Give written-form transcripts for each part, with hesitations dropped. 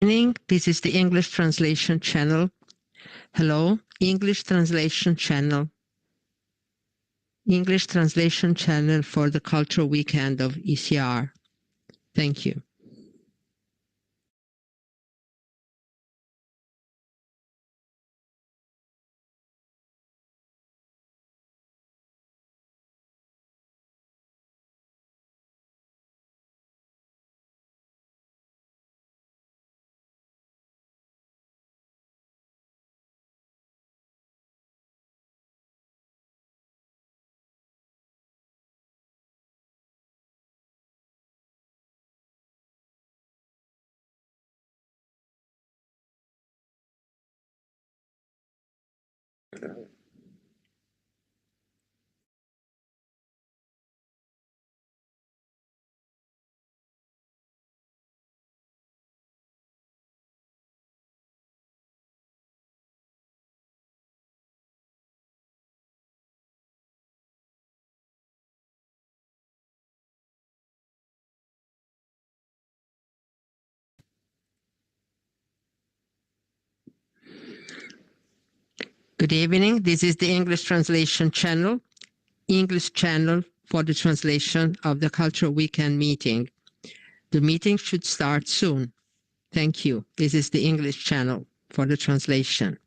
Evening. This is the English translation channel. Hello, English translation channel. English translation channel for the Cultural Weekend of ECR. Thank you. Good evening. This is the English translation channel, English channel for the translation of the Cultural Weekend meeting. The meeting should start soon. Thank you. This is the English channel for the translation.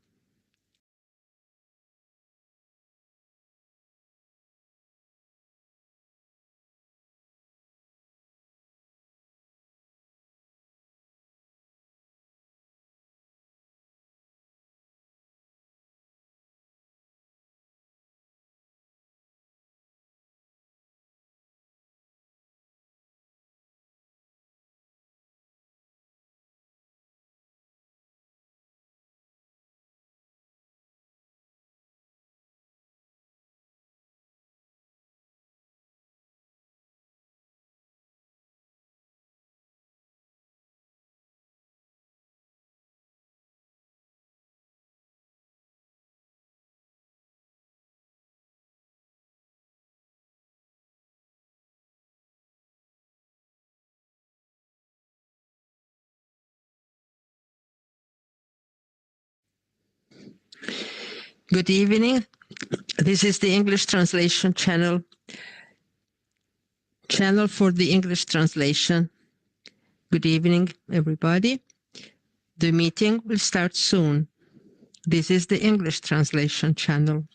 Good evening. This is the English translation channel for the English translation. Good evening, everybody. The meeting will start soon. This is the English translation channel.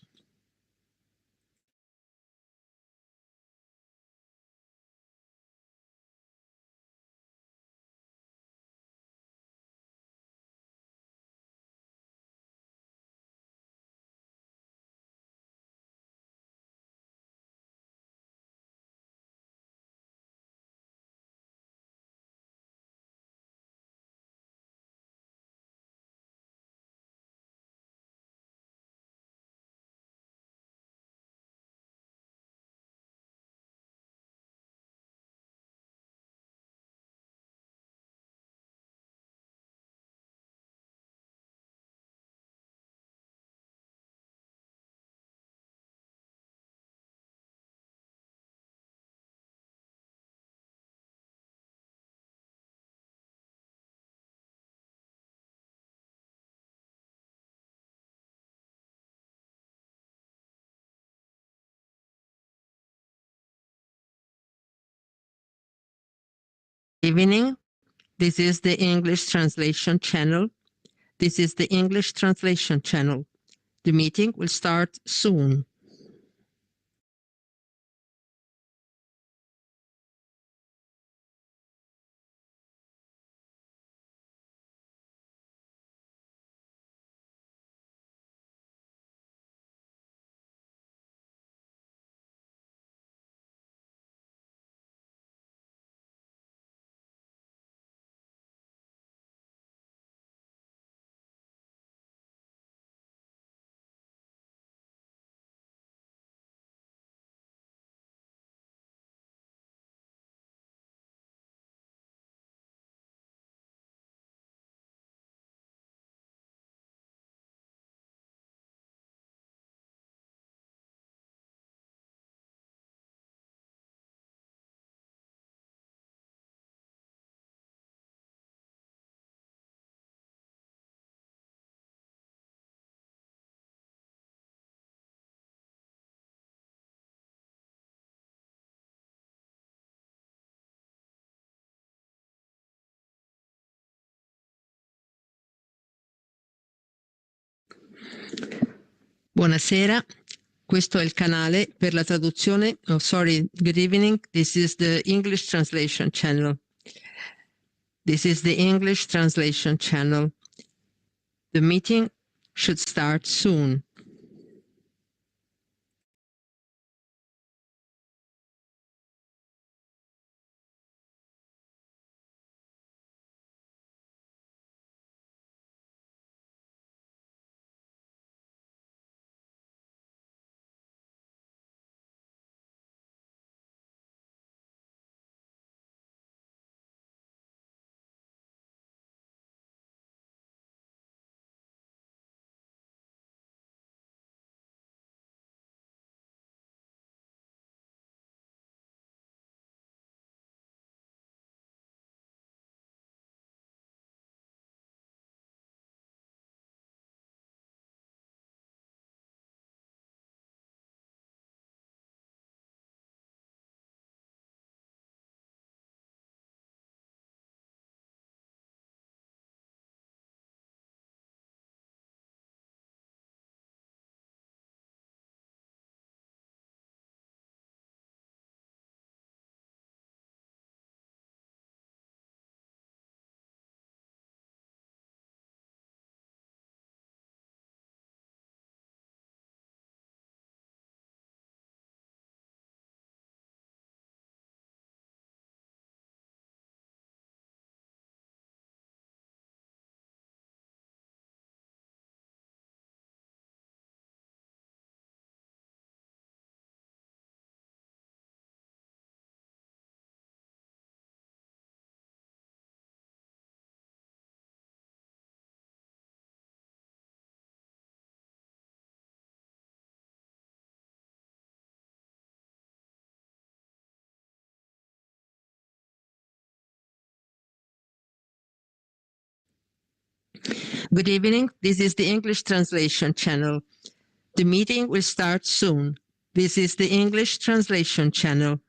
Evening. This is the English translation channel. This is the English translation channel. The meeting will start soon. Buonasera, questo è il canale per la traduzione. Oh, sorry, good evening. This is the English translation channel. This is the English translation channel. The meeting should start soon. Good evening. This is the English translation channel. The meeting will start soon. This is the English translation channel.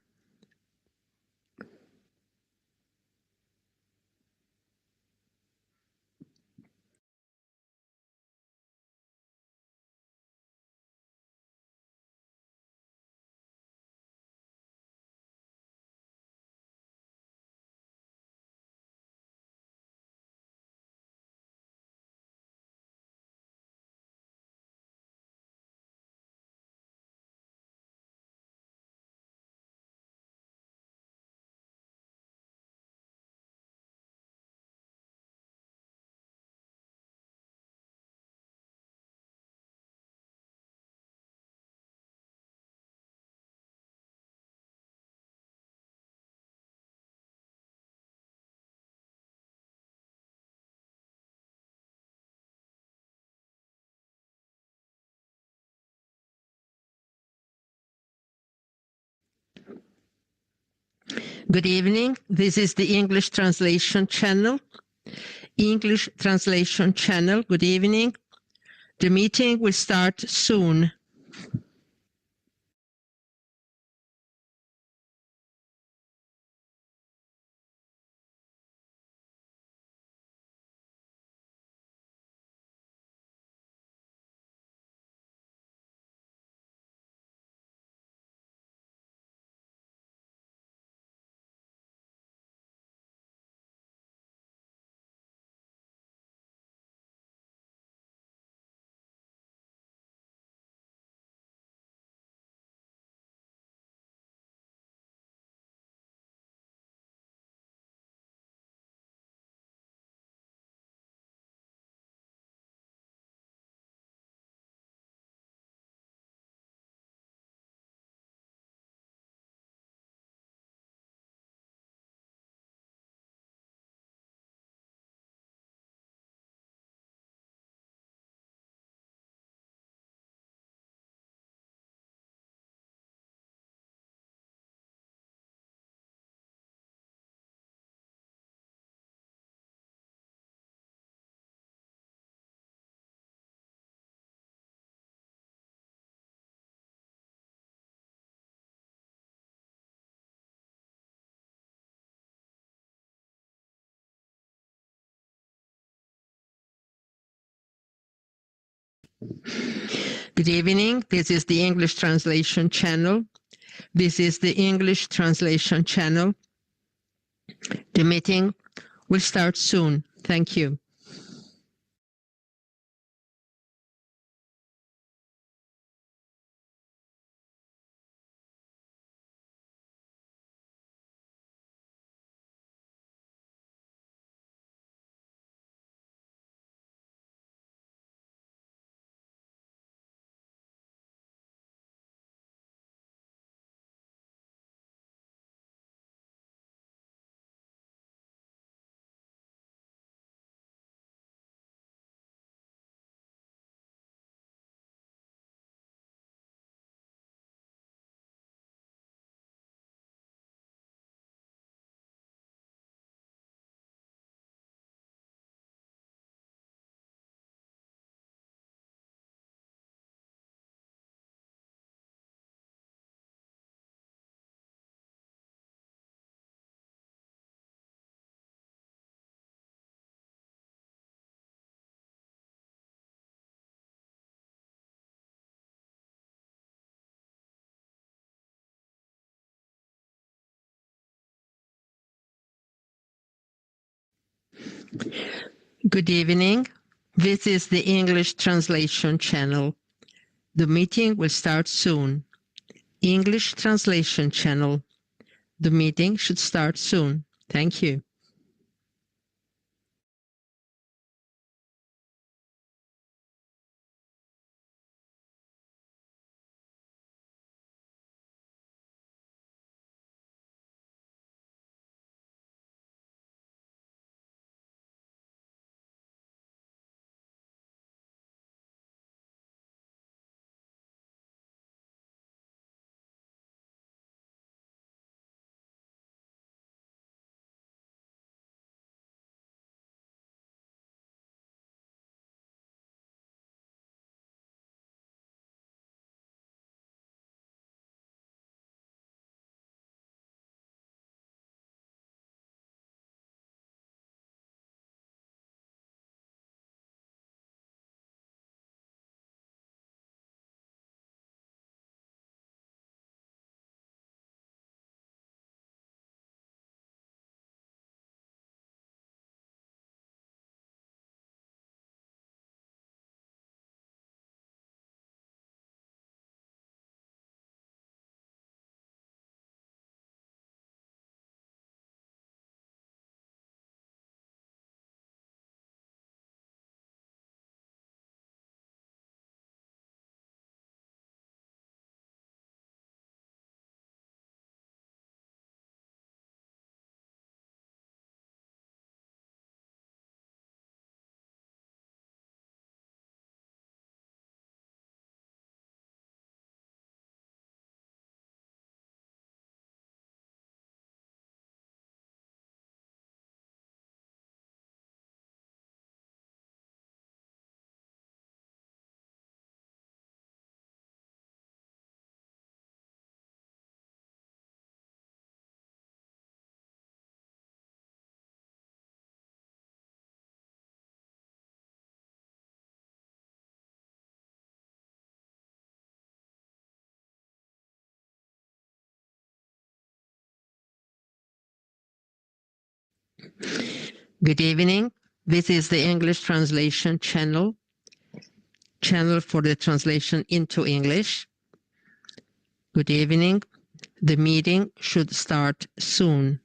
Good evening. This is the English translation channel. English translation channel. Good evening. The meeting will start soon. Good evening. This is the English translation channel. This is the English translation channel. The meeting will start soon. Thank you. Good evening. This is the English translation channel. The meeting will start soon. English translation channel. The meeting should start soon. Thank you. Good evening. This is the English translation channel for the translation into English. Good evening. The meeting should start soon.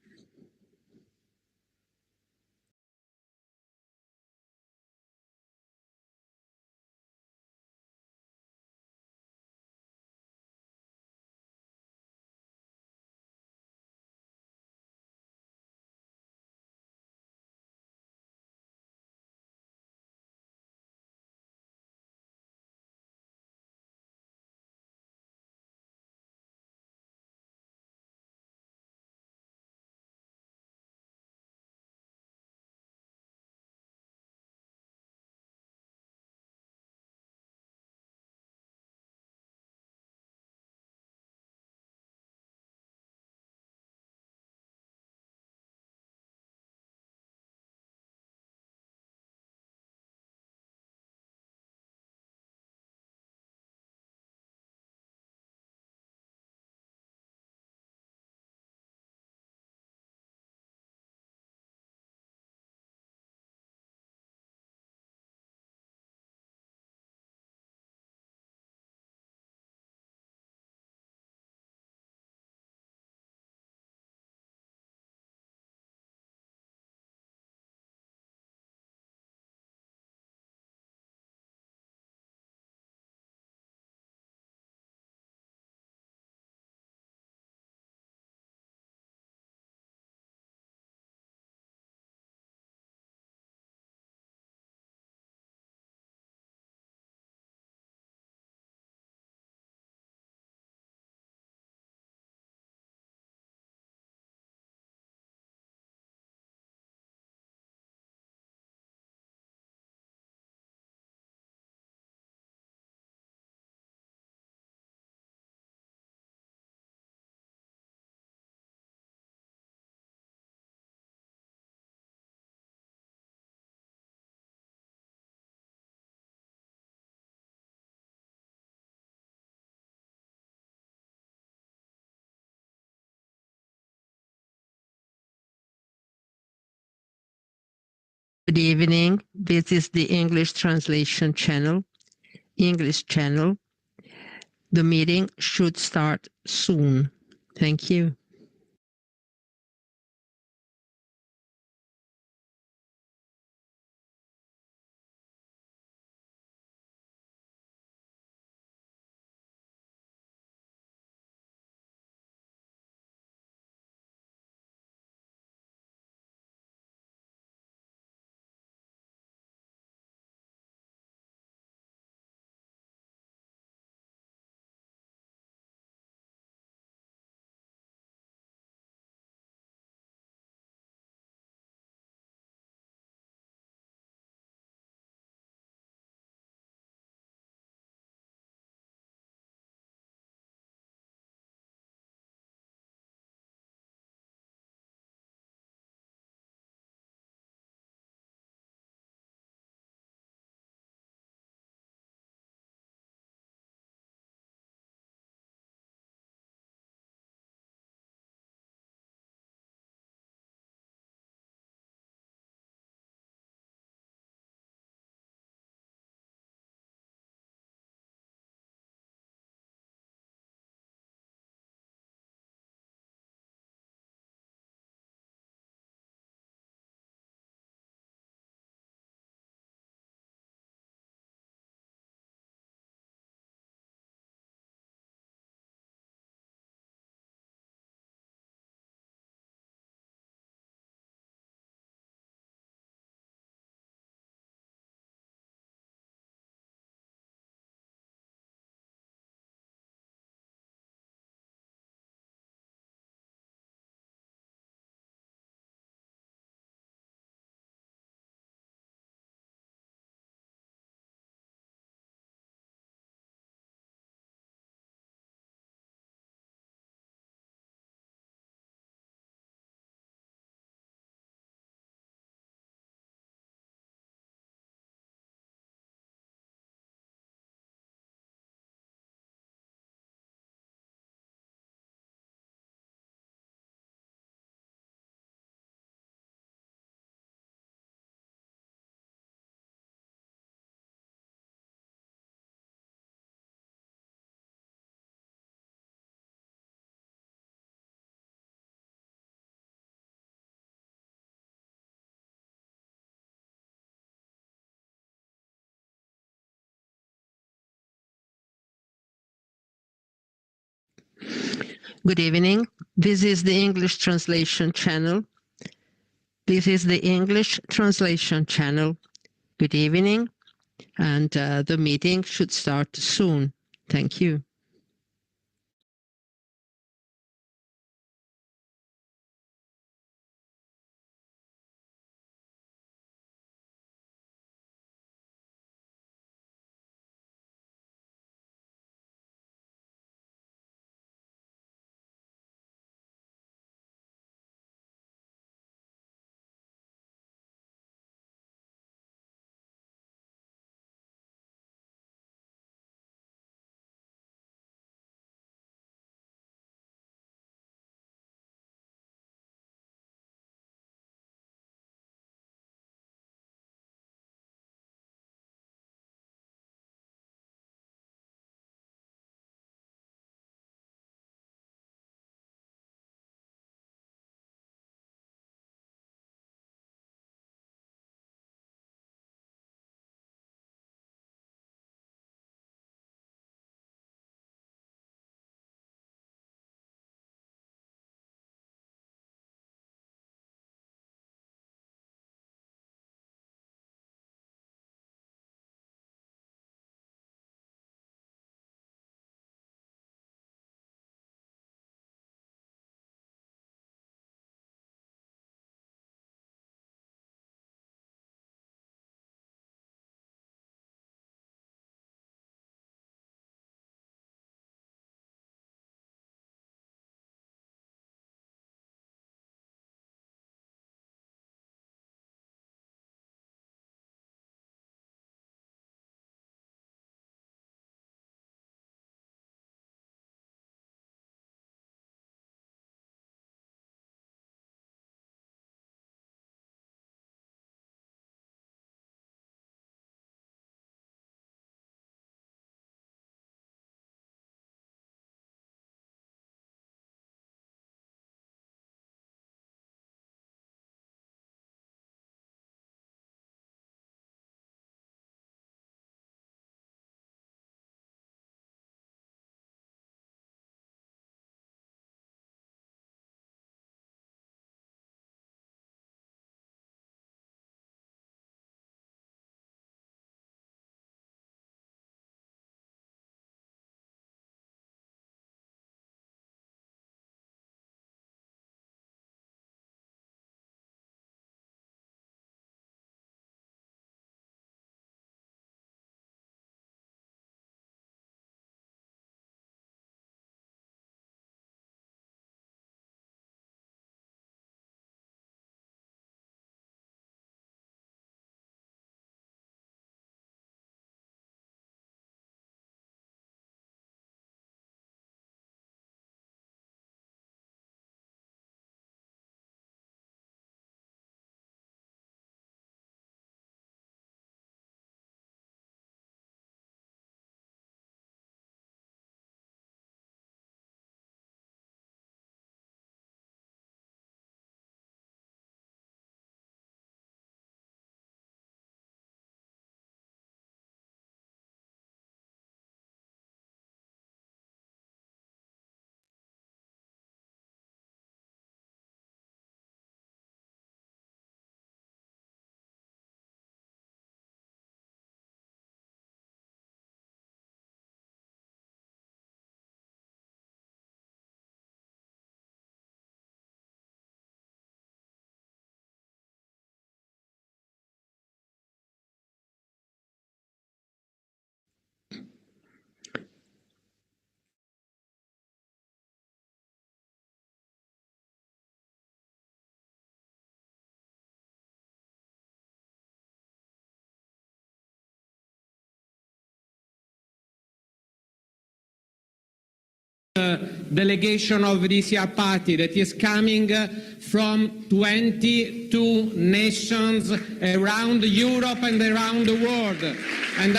Good evening. This is the English translation channel. English channel. The meeting should start soon. Thank you. Good evening. This is the English translation channel. This is the English translation channel. Good evening. And the meeting should start soon. Thank you. delegation of the ECR Party that is coming from 22 nations around Europe and around the world. And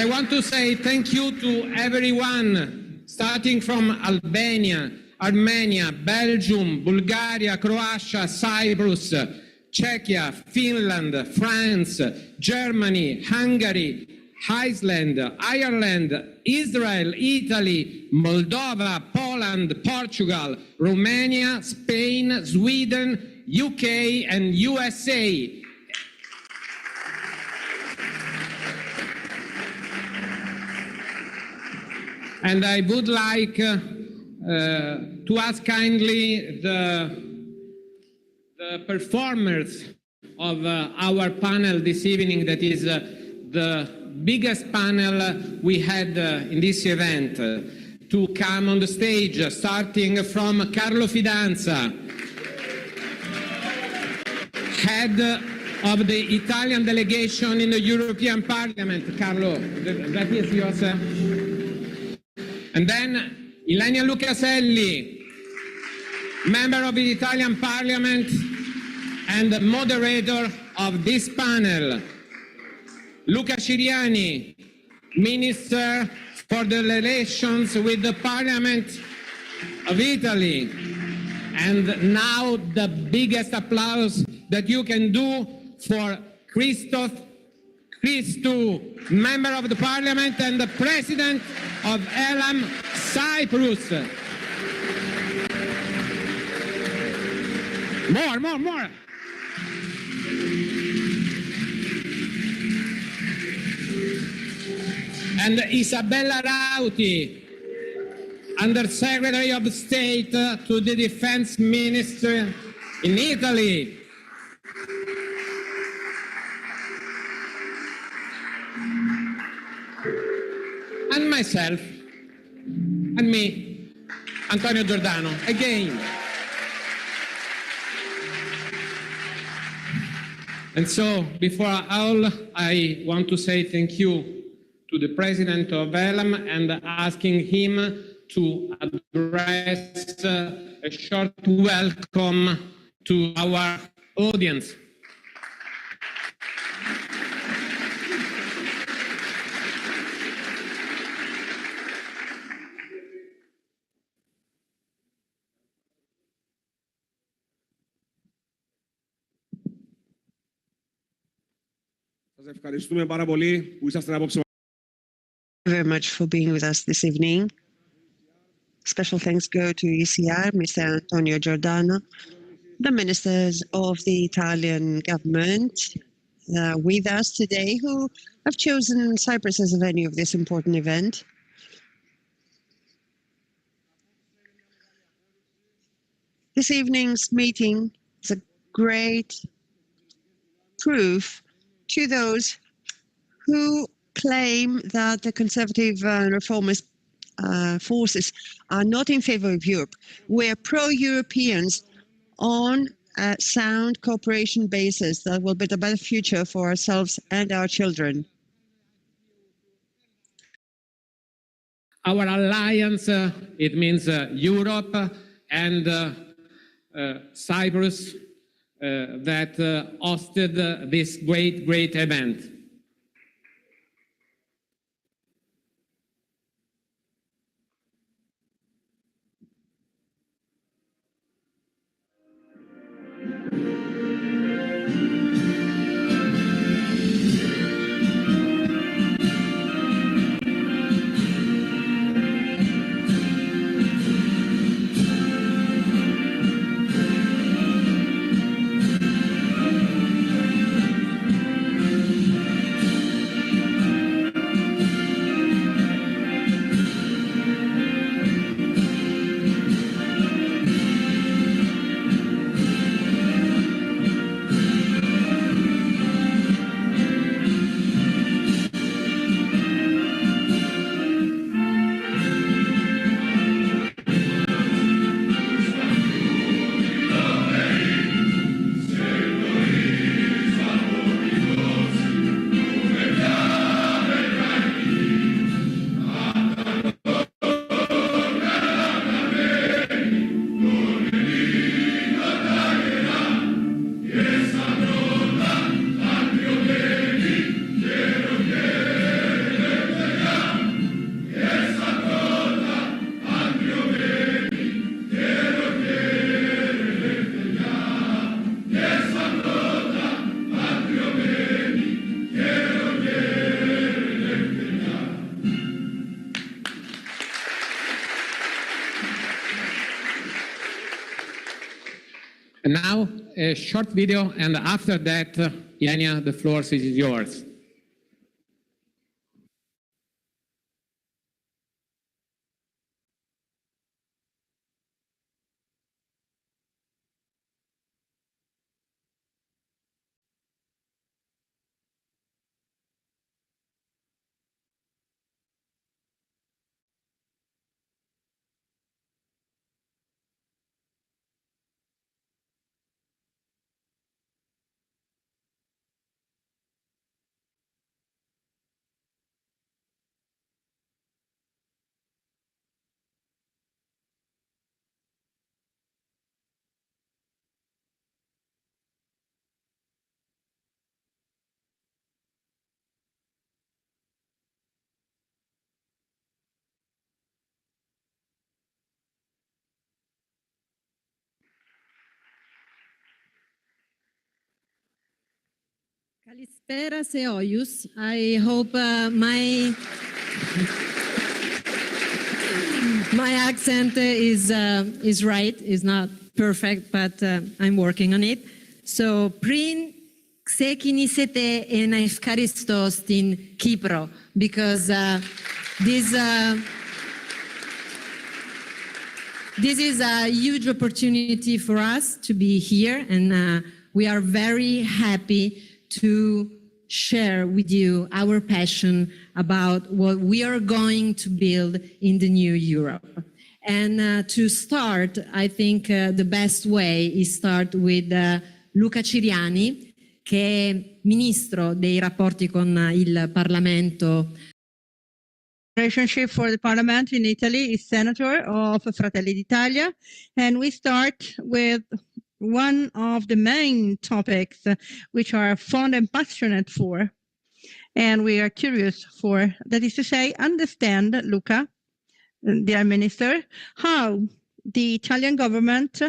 I want to say thank you to everyone, starting from Albania, Armenia, Belgium, Bulgaria, Croatia, Cyprus, Czechia, Finland, France, Germany, Hungary, Iceland, Ireland, Israel, Italy, Moldova, Poland, Portugal, Romania, Spain, Sweden, UK, and USA. And I would like to ask kindly the performers of our panel this evening, that is the biggest panel we had in this event, to come on the stage, starting from Carlo Fidanza, head of the Italian delegation in the European Parliament. Carlo, that is yours. And then Ylenia Lucaselli, member of the Italian Parliament and moderator of this panel. Luca Ciriani, Minister for the Relations with the Parliament of Italy. And now the biggest applause that you can do for Christos, Christou, member of the Parliament and the President of ELAM, Cyprus. More. And Isabella Rauti, Under Secretary of State to the Defense Minister in Italy. And myself, and me, Antonio Giordano, again. And so, before all, I want to say thank you to the President of ELAM and asking him to address a short welcome to our audience. Very much for being with us this evening. Special thanks go to ECR, Mr. Antonio Giordano, the ministers of the Italian government with us today, who have chosen Cyprus as a venue of this important event. This evening's meeting is a great proof to those who claim that the conservative and reformist forces are not in favor of Europe. We're pro-Europeans on a sound cooperation basis that will build a better future for ourselves and our children. Our alliance, it means Europe and Cyprus that hosted this great event. And now, a short video, and after that, Ylenia, the floor is yours. Kalispera Seoyus. I hope my accent is right. Is not perfect, but I'm working on it. So, prin ξεκινήσετε να ευχαριστώ στην Κύπρο, because this is a huge opportunity for us to be here, and we are very happy to share with you our passion about what we are going to build in the new Europe. And to start, I think the best way is start with Luca Ciriani, che è Ministro dei rapporti con il Parlamento. Relationship for the Parliament in Italy is Senator of Fratelli d'Italia, and we start with one of the main topics which are fond and passionate for, and we are curious for, that is to say, understand, Luca, dear Minister, how the Italian government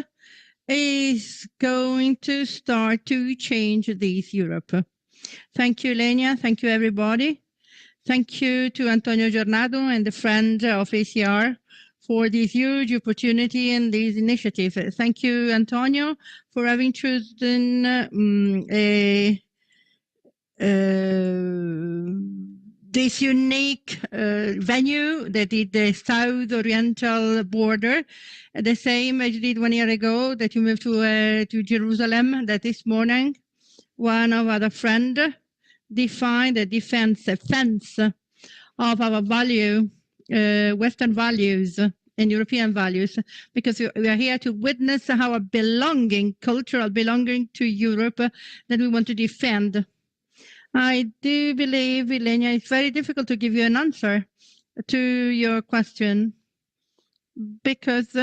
is going to start to change this Europe. Thank you, Ylenia. Thank you, everybody. Thank you to Antonio Giordano and the friend of ECR for this huge opportunity and this initiative. Thank you, Antonio, for having chosen this unique venue that is the South Oriental border, the same as you did 1 year ago that you moved to Jerusalem, that this morning one of our friends defined the defense of our value, Western values and European values, because we are here to witness our belonging, cultural belonging to Europe that we want to defend. I do believe, Ylenia, it's very difficult to give you an answer to your question because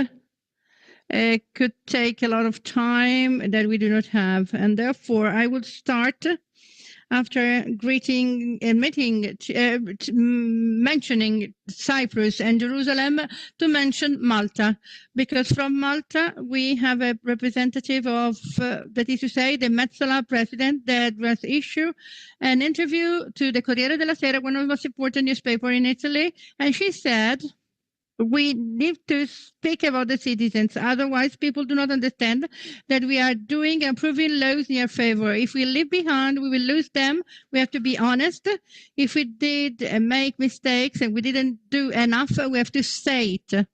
it could take a lot of time that we do not have. And therefore, I will start after greeting and mentioning Cyprus and Jerusalem to mention Malta, because from Malta we have a representative of, that is to say, the Metsola president that was issued an interview to the Corriere della Sera, one of the most important newspapers in Italy, and she said, we need to speak about the citizens, otherwise people do not understand that we are doing and approving laws in their favor. If we leave behind, we will lose them. We have to be honest. If we did make mistakes and we didn't do enough, we have to say it.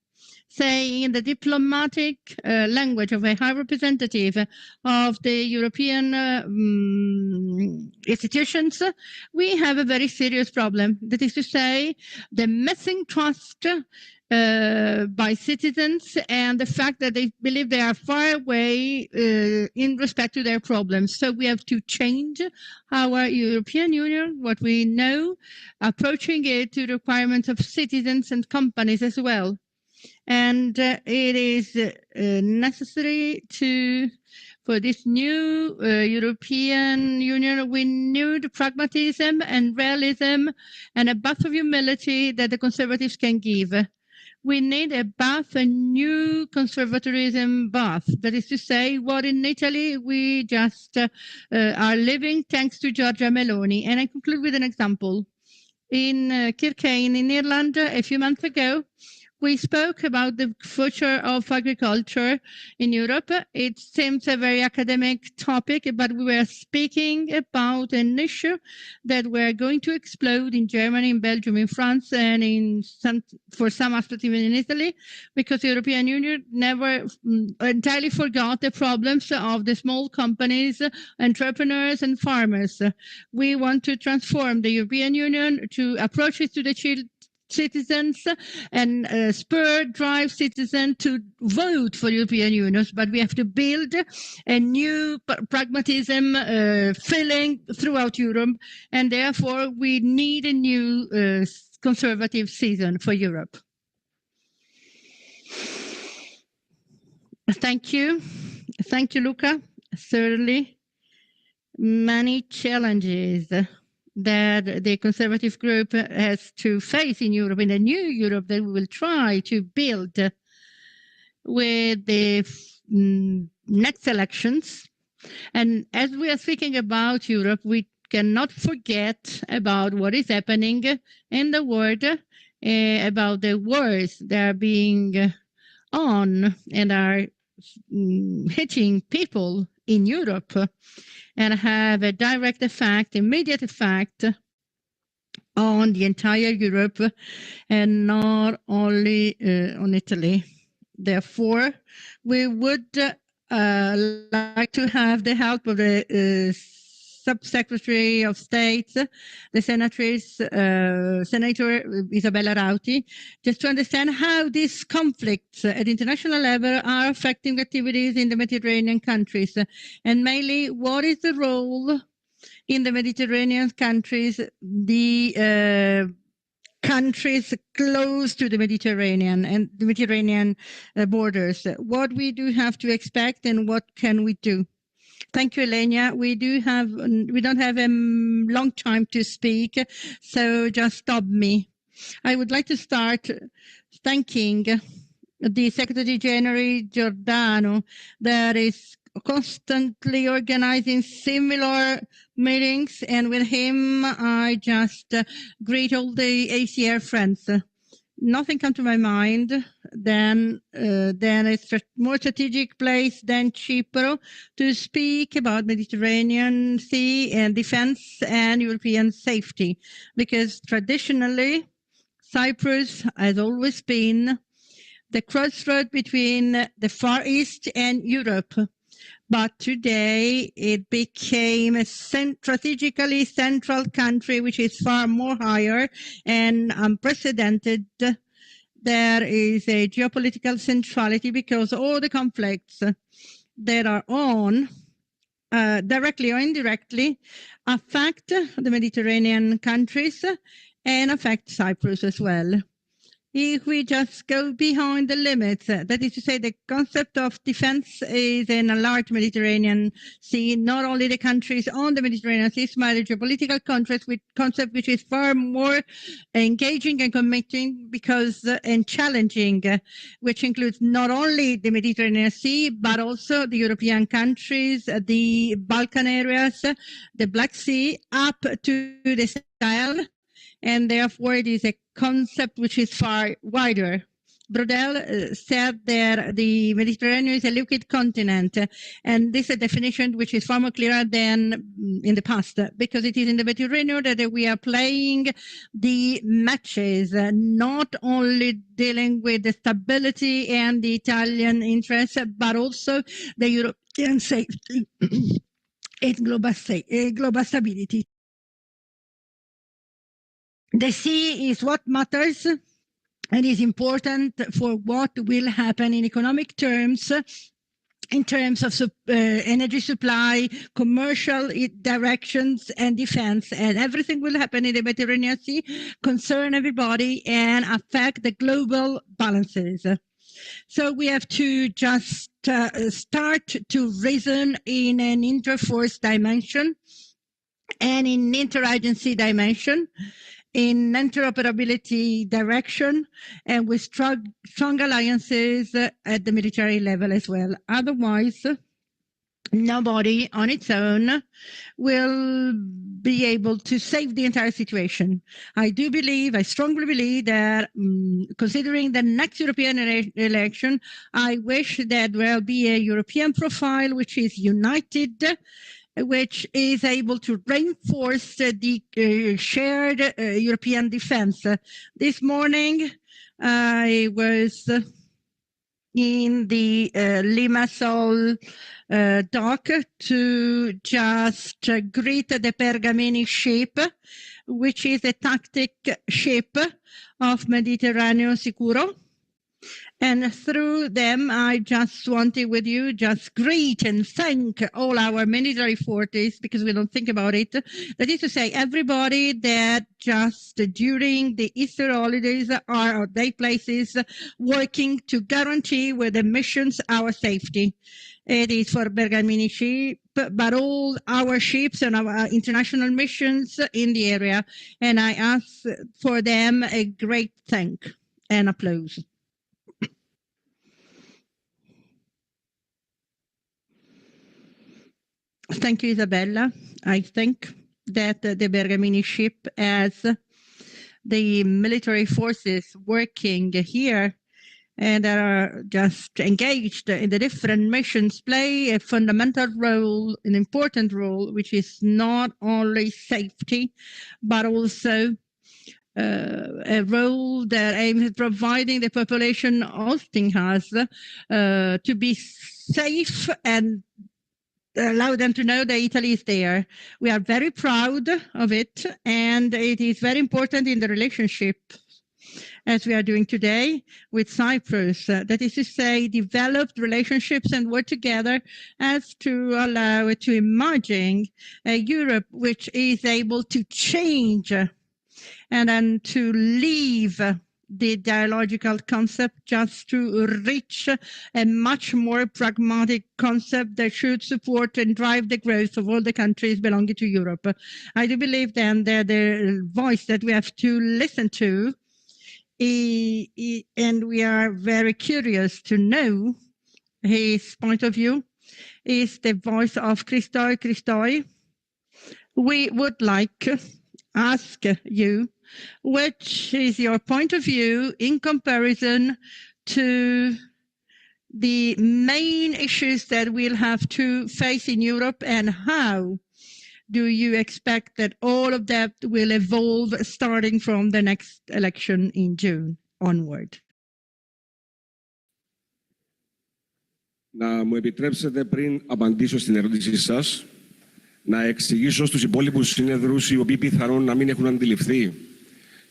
Say in the diplomatic language of a high representative of the European institutions, we have a very serious problem. That is to say, the missing trust by citizens and the fact that they believe they are far away in respect to their problems. So we have to change our European Union, what we know, approaching it to the requirements of citizens and companies as well. And it is necessary for this new European Union, we need pragmatism and realism and a bath of humility that the conservatives can give. We need a new conservatism bath. That is to say, what in Italy we just are living thanks to Giorgia Meloni. And I conclude with an example. In Kirkane, in Ireland, a few months ago, we spoke about the future of agriculture in Europe. It seems a very academic topic, but we were speaking about an issue that we're going to explode in Germany, in Belgium, in France, and for some aspects even in Italy, because the European Union never entirely forgot the problems of the small companies, entrepreneurs, and farmers. We want to transform the European Union to approaches to the citizens and drive citizens to vote for European Union, but we have to build a new pragmatism feeling throughout Europe, and therefore we need a new conservative season for Europe. Thank you. Thank you, Luca. Certainly, many challenges that the conservative group has to face in Europe, in the new Europe that we will try to build with the next elections. And as we are speaking about Europe, we cannot forget about what is happening in the world, about the wars that are being on and are hitting people in Europe, and have a direct effect, immediate effect on the entire Europe and not only on Italy. Therefore, we would like to have the help of the Sub-Secretary of State, the Senator Isabella Rauti, just to understand how these conflicts at international level are affecting activities in the Mediterranean countries, and mainly what is the role in the Mediterranean countries, the countries close to the Mediterranean and the Mediterranean borders. What we do have to expect and what can we do? Thank you, Ylenia. We don't have a long time to speak, so just stop me. I would like to start thanking the Secretary General Giordano that is constantly organizing similar meetings, and with him I just greet all the ECR friends. Nothing comes to my mind than a more strategic place than Cyprus to speak about Mediterranean Sea and defense and European safety, because traditionally Cyprus has always been the crossroad between the Far East and Europe. But today it became a strategically central country, which is far more higher and unprecedented. There is a geopolitical centrality because all the conflicts that are on, directly or indirectly, affect the Mediterranean countries and affect Cyprus as well. If we just go behind the limits, that is to say, the concept of defense is in a large Mediterranean Sea, not only the countries on the Mediterranean Sea, but a geopolitical concept which is far more engaging and committing and challenging, which includes not only the Mediterranean Sea, but also the European countries, the Balkan areas, the Black Sea, up to the Sahel. And therefore, it is a concept which is far wider. Brodel said that the Mediterranean is a liquid continent, and this is a definition which is far more clearer than in the past, because it is in the Mediterranean that we are playing the matches, not only dealing with the stability and the Italian interests, but also the European safety and global stability. The sea is what matters and is important for what will happen in economic terms, in terms of energy supply, commercial directions, and defense. And everything will happen in the Mediterranean Sea, concern everybody, and affect the global balances. So we have to just start to reason in an interforce dimension and in interagency dimension, in interoperability direction, and with strong alliances at the military level as well. Otherwise, nobody on its own will be able to save the entire situation. I strongly believe that considering the next European election, I wish that there will be a European profile which is united, which is able to reinforce the shared European defense. This morning, I was in the Limassol dock to just greet the Pergamini ship, which is a tactic ship of Mediterraneo Sicuro. And through them, I just wanted with you just greet and thank all our military forces, because we don't think about it. That is to say, everybody that just during the Easter holidays are at their places working to guarantee with the missions our safety. It is for Bergamini ship, but all our ships and our international missions in the area. And I ask for them a great thank and applause. Thank you, Isabella. I think that the Bergamini ship, as the military forces working here and that are just engaged in the different missions, play a fundamental role, an important role, which is not only safety, but also a role that aims at providing the population hosting us to be safe and allow them to know that Italy is there. We are very proud of it, and it is very important in the relationship as we are doing today with Cyprus. That is to say, developed relationships and work together as to allow it to imagine a Europe which is able to change and then to leave the dialogical concept just to reach a much more pragmatic concept that should support and drive the growth of all the countries belonging to Europe. I do believe then that the voice that we have to listen to, and we are very curious to know his point of view, is the voice of Christou. We would like to ask you, which is your point of view in comparison to the main issues that we'll have to face in Europe, and how do you expect that all of that will evolve starting from the next election in June onward? Να μου επιτρέψετε πριν απαντήσω στην ερώτησή σας, να εξηγήσω στους υπόλοιπους συνεδρούς οι οποίοι πιθανόν να μην έχουν αντιληφθεί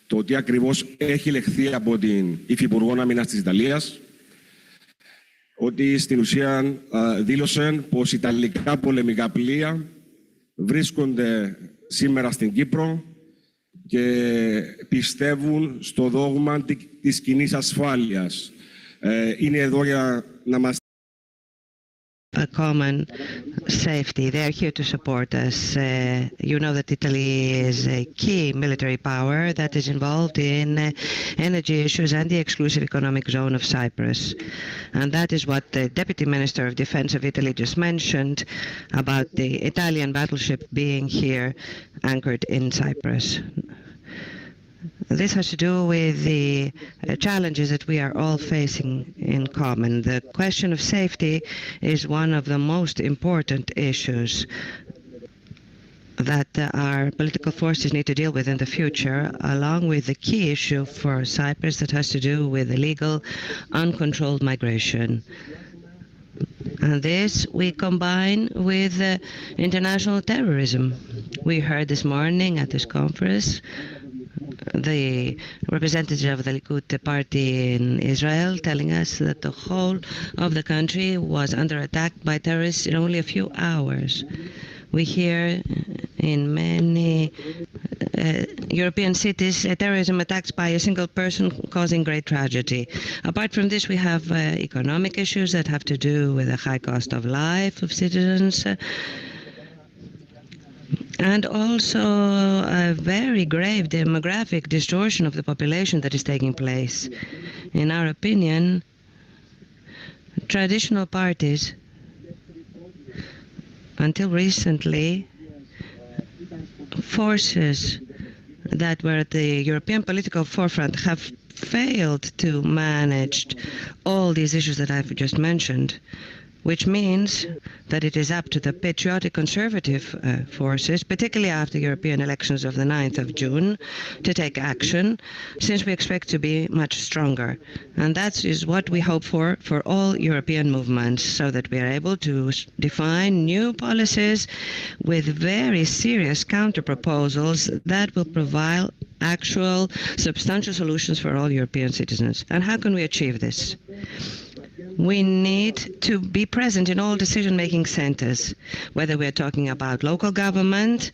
το τι ακριβώς έχει λεχθεί από την Υφυπουργό Άμυνας της Ιταλίας, ότι στην ουσία δήλωσε πως ιταλικά πολεμικά πλοία βρίσκονται σήμερα στην Κύπρο και πιστεύουν στο δόγμα της κοινής ασφάλειας. Είναι εδώ για να μας a common safety. They are here to support us. You know that Italy is a key military power that is involved in energy issues and the exclusive economic zone of Cyprus. And that is what the Deputy Minister of Defense of Italy just mentioned about the Italian battleship being here anchored in Cyprus. This has to do with the challenges that we are all facing in common. The question of safety is one of the most important issues that our political forces need to deal with in the future, along with the key issue for Cyprus that has to do with illegal, uncontrolled migration. And this we combine with international terrorism. We heard this morning at this conference the representative of the ECR Party in Israel telling us that the whole of the country was under attack by terrorists in only a few hours. We hear in many European cities terrorism attacks by a single person causing great tragedy. Apart from this, we have economic issues that have to do with the high cost of life of citizens, and also a very grave demographic distortion of the population that is taking place. In our opinion, traditional parties, until recently, forces that were at the European political forefront have failed to manage all these issues that I've just mentioned, which means that it is up to the patriotic conservative forces, particularly after European elections of the 9th of June, to take action, since we expect to be much stronger. And that is what we hope for all European movements, so that we are able to define new policies with very serious counter-proposals that will provide actual, substantial solutions for all European citizens. And how can we achieve this? We need to be present in all decision-making centers, whether we're talking about local government.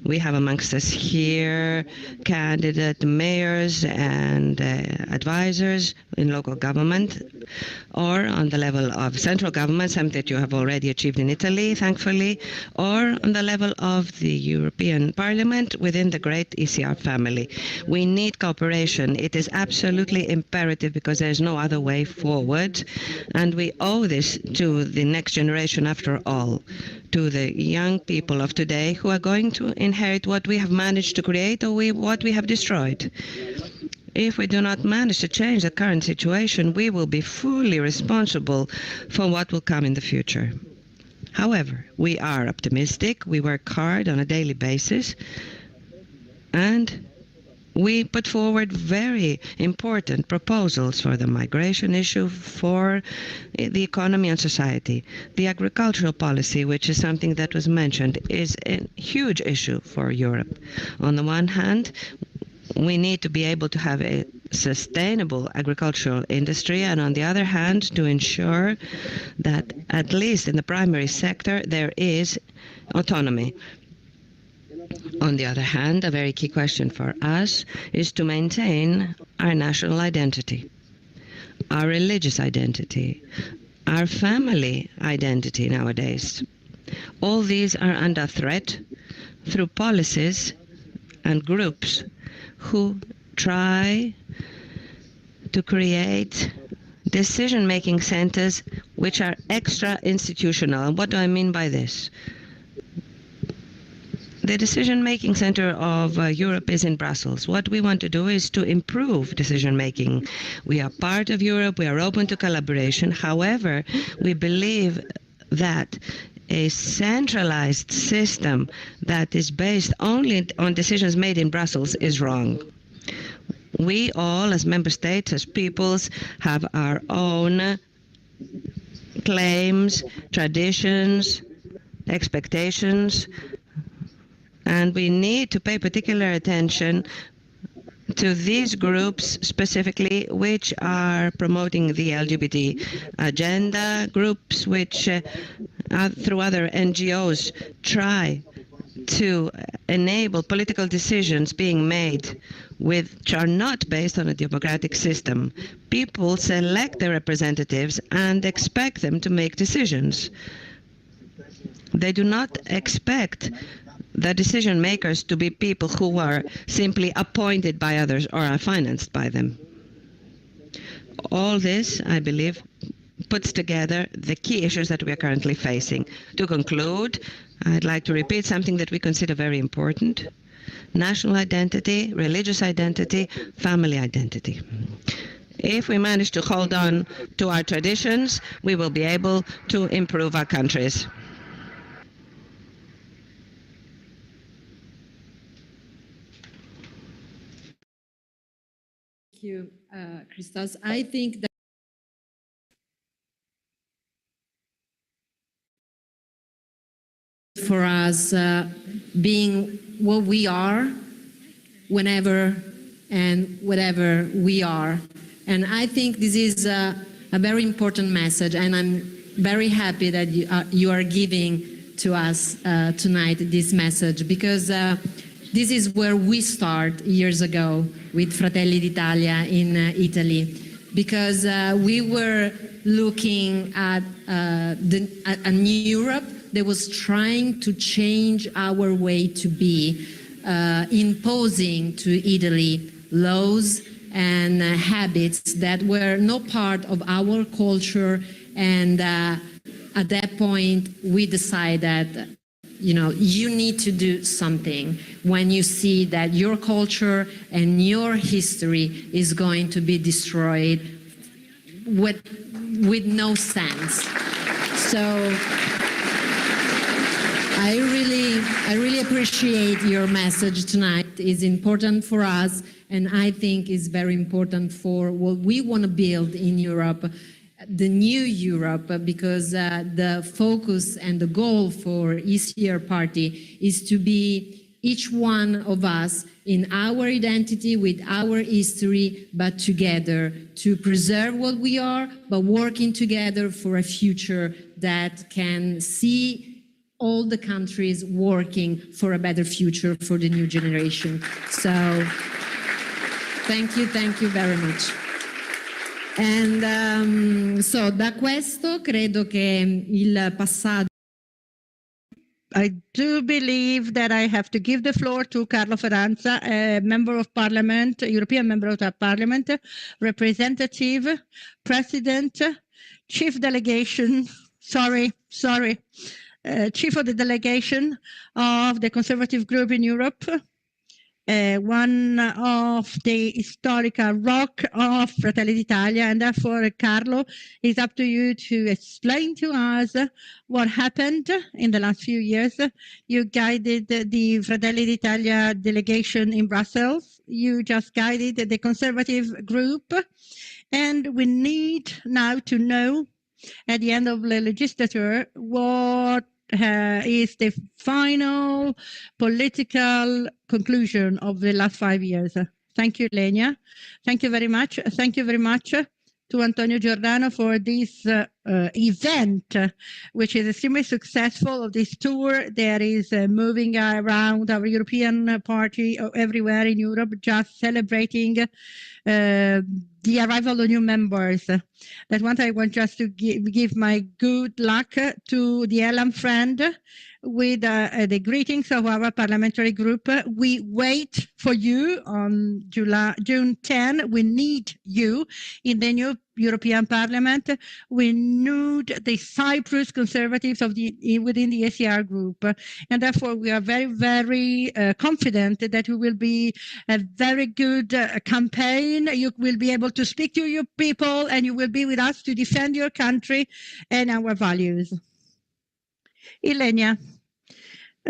We have amongst us here candidate mayors and advisors in local government, or on the level of central government, something that you have already achieved in Italy, thankfully, or on the level of the European Parliament within the great ECR family. We need cooperation. It is absolutely imperative because there is no other way forward. And we owe this to the next generation after all, to the young people of today who are going to inherit what we have managed to create or what we have destroyed. If we do not manage to change the current situation, we will be fully responsible for what will come in the future. However, we are optimistic, we work hard on a daily basis, and we put forward very important proposals for the migration issue, for the economy and society. The agricultural policy, which is something that was mentioned, is a huge issue for Europe. On the one hand, we need to be able to have a sustainable agricultural industry, and on the other hand, to ensure that at least in the primary sector there is autonomy. On the other hand, a very key question for us is to maintain our national identity, our religious identity, our family identity nowadays. All these are under threat through policies and groups who try to create decision-making centers which are extra-institutional. And what do I mean by this? The decision-making center of Europe is in Brussels. What we want to do is to improve decision-making. We are part of Europe. We are open to collaboration. However, we believe that a centralized system that is based only on decisions made in Brussels is wrong. We all, as member states, as peoples, have our own claims, traditions, expectations, and we need to pay particular attention to these groups specifically, which are promoting the LGBT agenda, groups which through other NGOs try to enable political decisions being made which are not based on a democratic system. People select their representatives and expect them to make decisions. They do not expect the decision makers to be people who are simply appointed by others or are financed by them. All this, I believe, puts together the key issues that we are currently facing. To conclude, I'd like to repeat something that we consider very important: national identity, religious identity, family identity. If we manage to hold on to our traditions, we will be able to improve our countries. Thank you, Christos. I think that for us, being what we are, whenever and whatever we are. And I think this is a very important message, and I'm very happy that you are giving to us tonight this message, because this is where we start years ago with Fratelli d'Italia in Italy, because we were looking at a new Europe that was trying to change our way to be, imposing to Italy laws and habits that were not part of our culture. And at that point, we decided you need to do something when you see that your culture and your history is going to be destroyed with no sense. So I really appreciate your message tonight. It's important for us, and I think it's very important for what we want to build in Europe, the new Europe, because the focus and the goal for ECR Party is to be each one of us in our identity, with our history, but together to preserve what we are, but working together for a future that can see all the countries working for a better future for the new generation. So thank you very much. And so da questo credo che il passaggio. I do believe that I have to give the floor to Carlo Fidanza, a member of parliament, European member of the parliament, representative, president, chief delegation, chief of the delegation of the conservative group in Europe, one of the historical rock of Fratelli d'Italia, and therefore, Carlo, it's up to you to explain to us what happened in the last few years. You guided the Fratelli d'Italia delegation in Brussels. You just guided the conservative group, and we need now to know at the end of the legislature what is the final political conclusion of the last 5 years. Thank you, Ylenia. Thank you very much. Thank you very much to Antonio Giordano for this event, which is extremely successful, of this tour that is moving around our European party everywhere in Europe, just celebrating the arrival of new members. That one I want just to give my good luck to the ELAM friend with the greetings of our parliamentary group. We wait for you on June 10. We need you in the new European Parliament. We need the Cyprus conservatives within the ECR group. And therefore, we are very, very confident that it will be a very good campaign. You will be able to speak to your people, and you will be with us to defend your country and our values. Ylenia,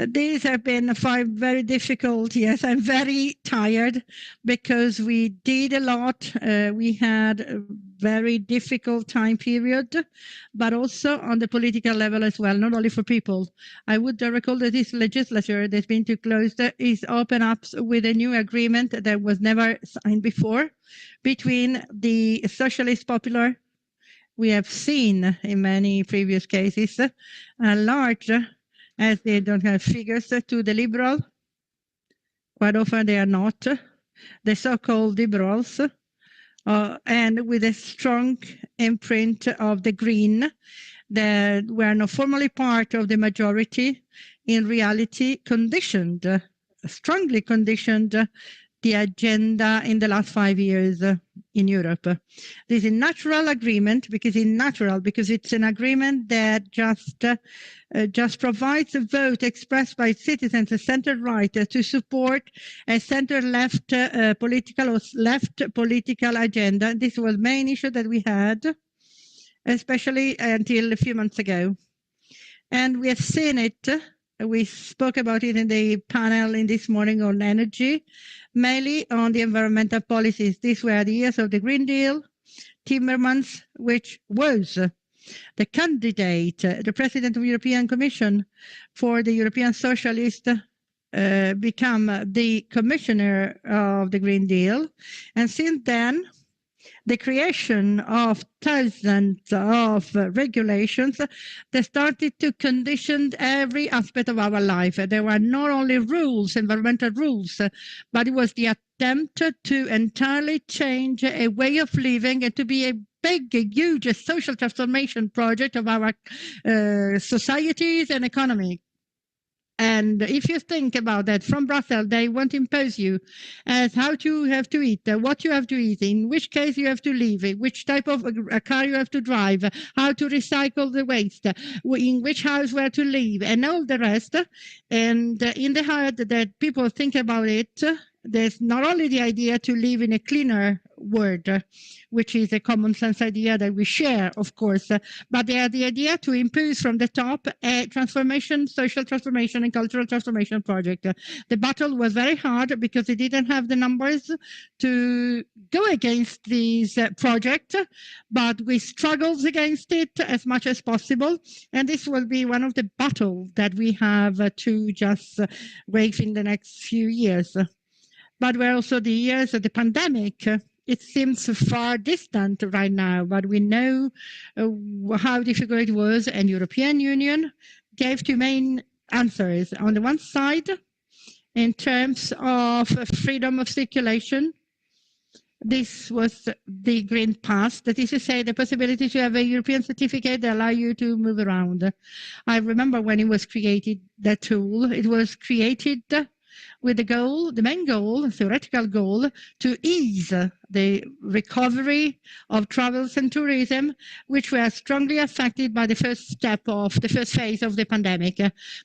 these have been 5 very difficult years. I'm very tired because we did a lot. We had a very difficult time period, but also on the political level as well, not only for people. I would recall that this legislature that's been too closed is open up with a new agreement that was never signed before between the Socialist Popular. We have seen in many previous cases a large, as they don't have figures, to the liberal. Quite often they are not, the so-called liberals, and with a strong imprint of the Green, that were not formally part of the majority, in reality conditioned, strongly conditioned the agenda in the last 5 years in Europe. This is a natural agreement because it's an agreement that just provides a vote expressed by citizens, a center-right, to support a center-left political or left political agenda. This was the main issue that we had, especially until a few months ago. And we have seen it. We spoke about it in the panel in this morning on energy, mainly on the environmental policies. These were the years of the Green Deal, Timmermans, which was the candidate, the president of the European Commission for the European Socialist, become the commissioner of the Green Deal. And since then, the creation of thousands of regulations that started to condition every aspect of our life. There were not only rules, environmental rules, but it was the attempt to entirely change a way of living and to be a big, huge social transformation project of our societies and economy. And if you think about that, from Brussels, they want to impose you as how you have to eat, what you have to eat, in which case you have to live, which type of a car you have to drive, how to recycle the waste, in which house where to live, and all the rest. And in the heart that people think about it, there's not only the idea to live in a cleaner world, which is a common sense idea that we share, of course, but they are the idea to impose from the top a transformation, social transformation and cultural transformation project. The battle was very hard because they didn't have the numbers to go against this project, but we struggled against it as much as possible. And this will be one of the battles that we have to just wage in the next few years. But we're also the years of the pandemic. It seems far distant right now, but we know how difficult it was, and European Union gave two main answers. On the one side, in terms of freedom of circulation, this was the Green Pass, that is to say, the possibility to have a European certificate that allow you to move around. I remember when it was created, that tool, it was created with the goal, the main goal, theoretical goal, to ease the recovery of travels and tourism, which were strongly affected by the first phase of the pandemic.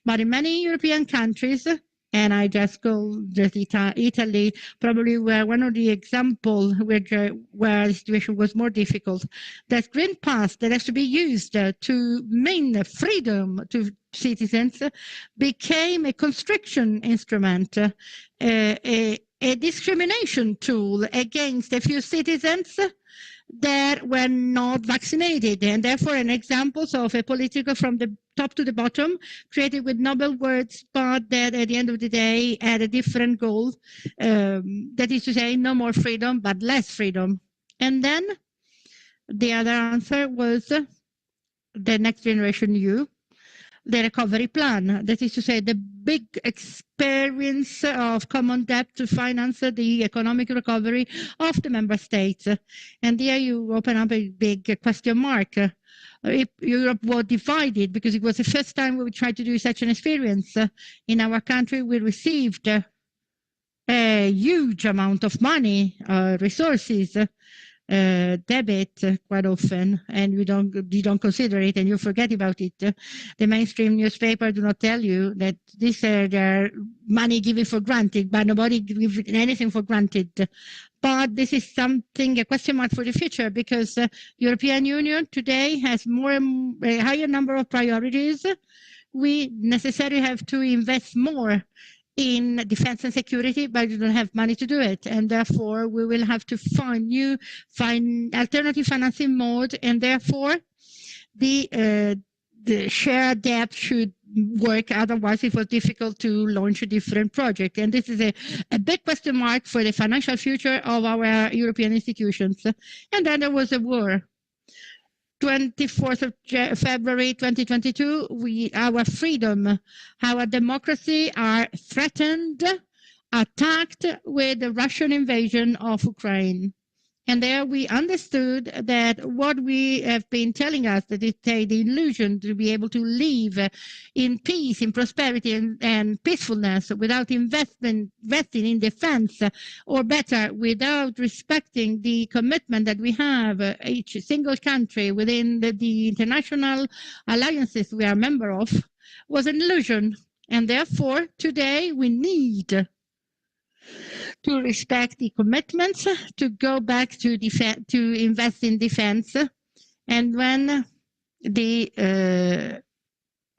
But in many European countries, and I just go just Italy, probably were one of the examples where the situation was more difficult. That Green Pass that has to be used to mean freedom to citizens became a constriction instrument, a discrimination tool against a few citizens that were not vaccinated, and therefore an example of a political from the top to the bottom, created with noble words, but that at the end of the day had a different goal, that is to say, no more freedom, but less freedom. And then the other answer was the Next Generation EU, the recovery plan, that is to say, the big experience of common debt to finance the economic recovery of the member states. And there you open up a big question mark. If Europe was divided, because it was the first time we would try to do such an experience. In our country, we received a huge amount of money, resources, debit quite often, and you don't consider it and you forget about it. The mainstream newspaper do not tell you that these are their money given for granted, but nobody gives anything for granted. But this is something, a question mark for the future, because European Union today has a higher number of priorities. We necessarily have to invest more in defense and security, but we don't have money to do it. And therefore, we will have to find alternative financing mode. And therefore, the shared debt should work. Otherwise, it was difficult to launch a different project. And this is a big question mark for the financial future of our European institutions. And then there was a war. 24th of February 2022, our freedom, our democracy are threatened, attacked with the Russian invasion of Ukraine. And there we understood that what we have been telling us, that it's the illusion to be able to live in peace, in prosperity and peacefulness without investing in defense, or better, without respecting the commitment that we have, each single country within the international alliances we are a member of, was an illusion. And therefore, today we need to respect the commitments, to go back to invest in defense. And when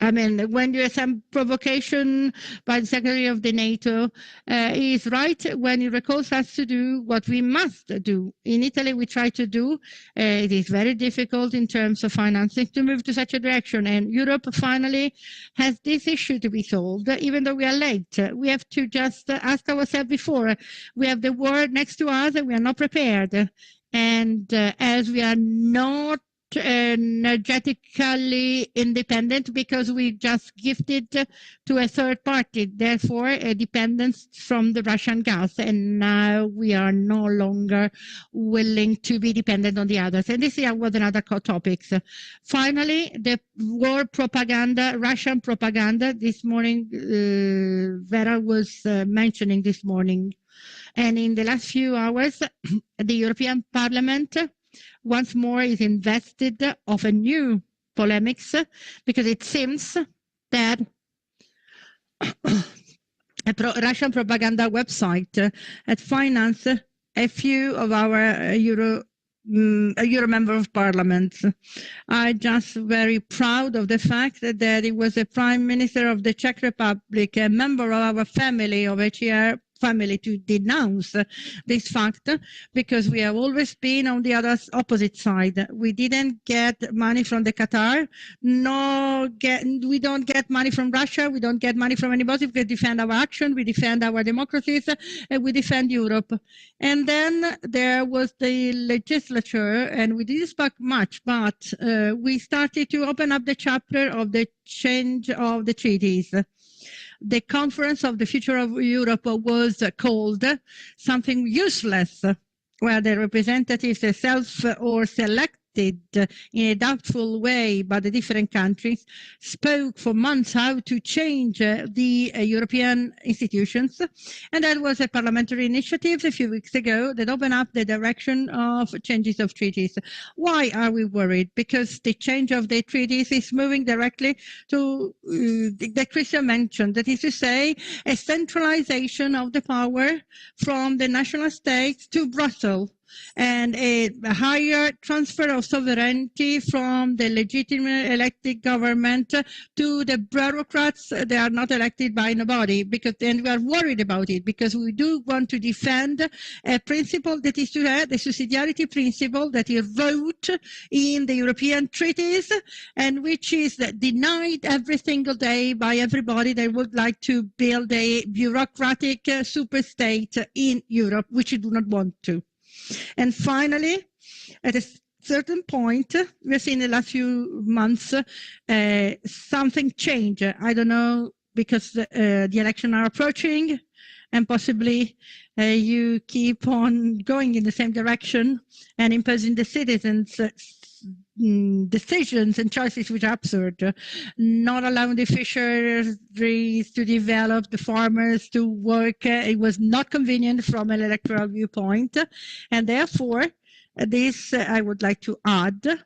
when there is some provocation by the Secretary of the NATO, he is right when he recalls us to do what we must do. In Italy, we try to do. It is very difficult in terms of financing to move to such a direction. And Europe finally has this issue to be solved, even though we are late. We have to just ask ourselves before. We have the war next to us and we are not prepared. And as we are not energetically independent because we just gifted to a third party, therefore a dependence from the Russian gas, and now we are no longer willing to be dependent on the others. And this was another topic. Finally, the war propaganda, Russian propaganda. This morning, Vera was mentioning this morning. And in the last few hours, the European Parliament once more is invested of a new polemics because it seems that a Russian propaganda website had financed a few of our Euro member of parliament. I'm just very proud of the fact that it was the Prime Minister of the Czech Republic, a member of our family, of ECR family, to denounce this fact, because we have always been on the opposite side. We didn't get money from the Qatar, we don't get money from Russia, we don't get money from anybody. We defend our action, we defend our democracies, and we defend Europe. And then there was the legislature, and we didn't speak much, but we started to open up the chapter of the change of the treaties. The Conference of the Future of Europe was called something useless, where the representatives are self or selected in a doubtful way by the different countries, spoke for months how to change the European institutions. And that was a parliamentary initiative a few weeks ago that opened up the direction of changes of treaties. Why are we worried? Because the change of the treaties is moving directly to the Christou mentioned, that is to say, a centralization of the power from the national states to Brussels, and a higher transfer of sovereignty from the legitimate elected government to the bureaucrats. They are not elected by nobody, because then we are worried about it, because we do want to defend a principle that is to have the subsidiarity principle that is wrote in the European treaties and which is denied every single day by everybody that would like to build a bureaucratic super state in Europe, which we do not want to. And finally, at a certain point, we've seen in the last few months something change. I don't know, because the elections are approaching, and possibly you keep on going in the same direction and imposing the citizens decisions and choices which are absurd, not allowing the fisheries to develop, the farmers to work. It was not convenient from an electoral viewpoint, and therefore this I would like to add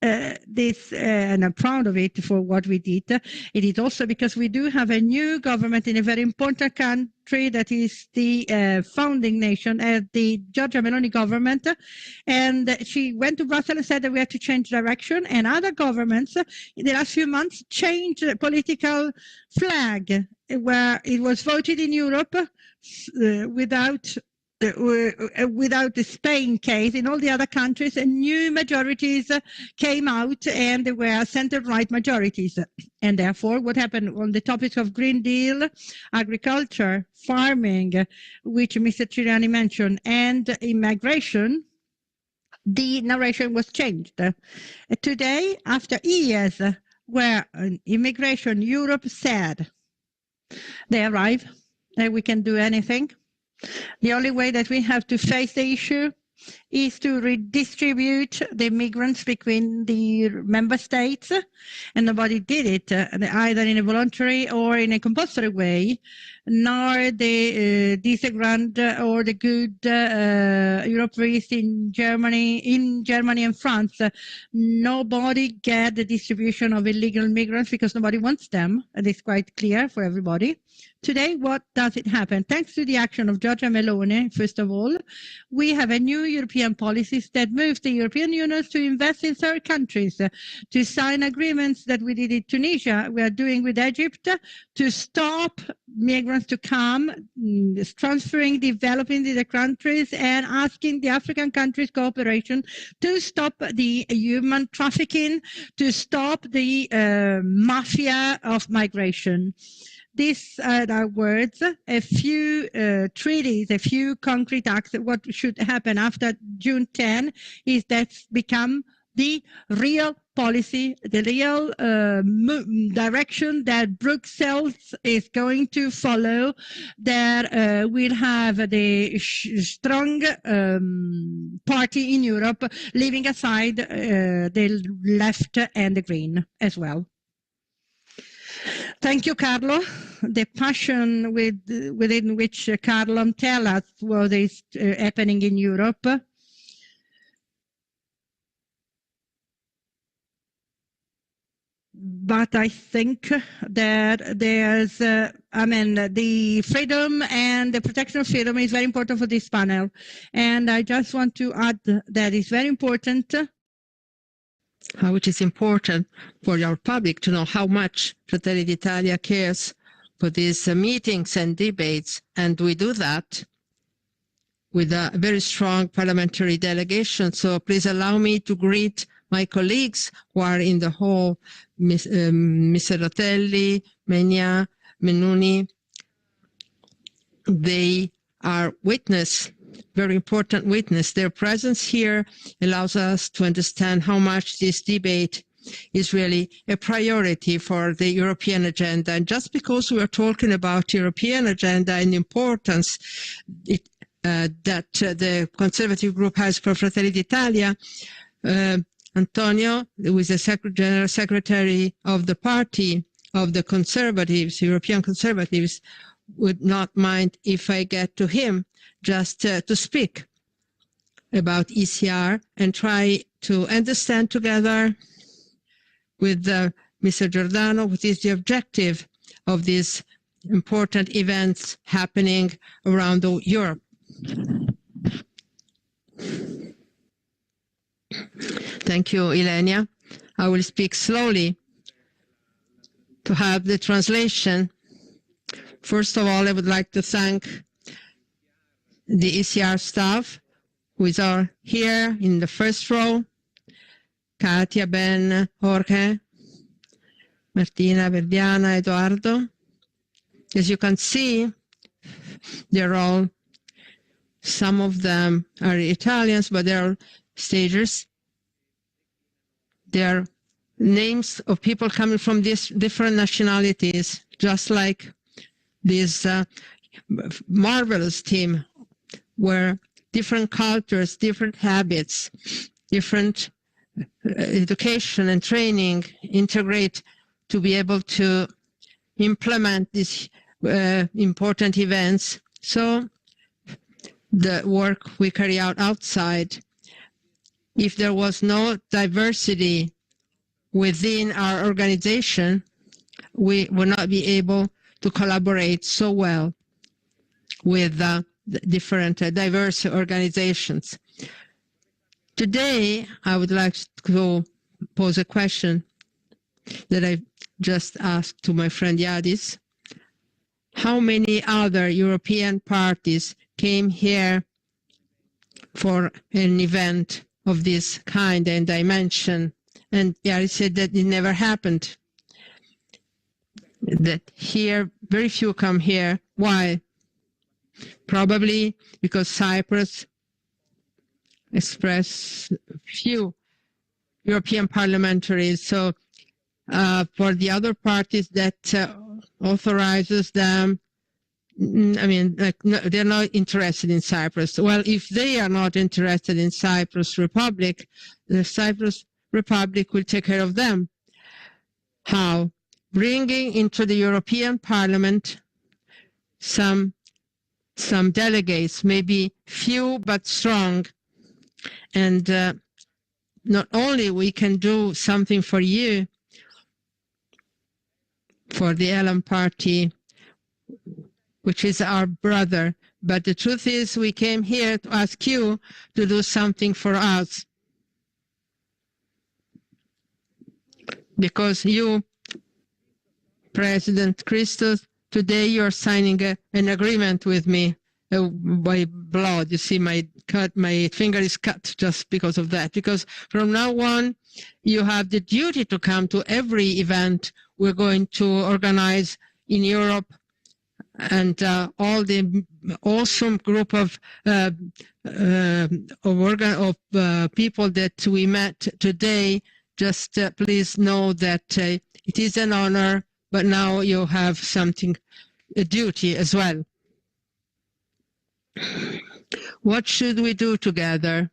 and I'm proud of it for what we did. It is also because we do have a new government in a very important country that is the founding nation, the Giorgia Meloni government, and she went to Brussels and said that we have to change direction, and other governments in the last few months changed the political flag, where it was voted in Europe without the Spain case. In all the other countries, new majorities came out, and they were center-right majorities. And therefore, what happened on the topic of Green Deal, agriculture, farming, which Mr. Ciriani mentioned, and immigration, the narration was changed. Today, after years where immigration, Europe said, they arrive, we can do anything. The only way that we have to face the issue is to redistribute the migrants between the member states, and nobody did it, either in a voluntary or in a compulsory way, nor the Disegrand or the good Europeans in Germany and France. Nobody get the distribution of illegal migrants because nobody wants them, and it's quite clear for everybody. Today, what does it happen? Thanks to the action of Giorgia Meloni, first of all, we have a new European policies that moves the European Union to invest in third countries, to sign agreements that we did in Tunisia, we are doing with Egypt, to stop migrants to come, transferring, developing the countries, and asking the African countries cooperation to stop the human trafficking, to stop the mafia of migration. These are our words, a few treaties, a few concrete acts. What should happen after June 10 is that become the real policy, the real direction that Brussels is going to follow, that will have the strong party in Europe, leaving aside the left and the green as well. Thank you, Carlo. The passion within which Carlo tells us what is happening in Europe. But I think that there's, the freedom and the protection of freedom is very important for this panel. And I just want to add that it's very important, how it is important for our public to know how much Fratelli d'Italia cares for these meetings and debates. And we do that with a very strong parliamentary delegation. So please allow me to greet my colleagues who are in the hall, Mr. Rotelli, Menia, Menuni. They are witness, very important witness. Their presence here allows us to understand how much this debate is really a priority for the European agenda. And just because we are talking about European agenda and importance that the Conservative group has for Fratelli d'Italia, Antonio, who is the General Secretary of the party of the Conservatives, European Conservatives, would not mind if I get to him just to speak about ECR and try to understand together with Mr. Giordano what is the objective of these important events happening around Europe. Thank you, Ylenia. I will speak slowly to have the translation. First of all, I would like to thank the ECR staff who is here in the first row, Katia, Ben, Jorge, Martina, Verdiana, Eduardo. As you can see, they're all, some of them are Italians, but they're stagers. They are names of people coming from these different nationalities, just like this marvelous team where different cultures, different habits, different education and training integrate to be able to implement these important events. So the work we carry out outside, if there was no diversity within our organization, we would not be able to collaborate so well with the different diverse organizations. Today, I would like to pose a question that I just asked to my friend Yadis. How many other European parties came here for an event of this kind and dimension? And Yadis said that it never happened. That here, very few come here. Why? Probably because Cyprus expressed few European parliamentaries. So for the other parties that authorizes them, they're not interested in Cyprus. Well, if they are not interested in Cyprus Republic, the Cyprus Republic will take care of them. How? Bringing into the European Parliament some delegates, maybe few but strong. And not only we can do something for you, for the ELAM party, which is our brother, but the truth is we came here to ask you to do something for us. Because you, President Christos, today you're signing an agreement with me by blood. You see, my finger is cut just because of that. Because from now on, you have the duty to come to every event we're going to organize in Europe and all the awesome group of people that we met today. Just please know that it is an honor, but now you have something, a duty as well. What should we do together?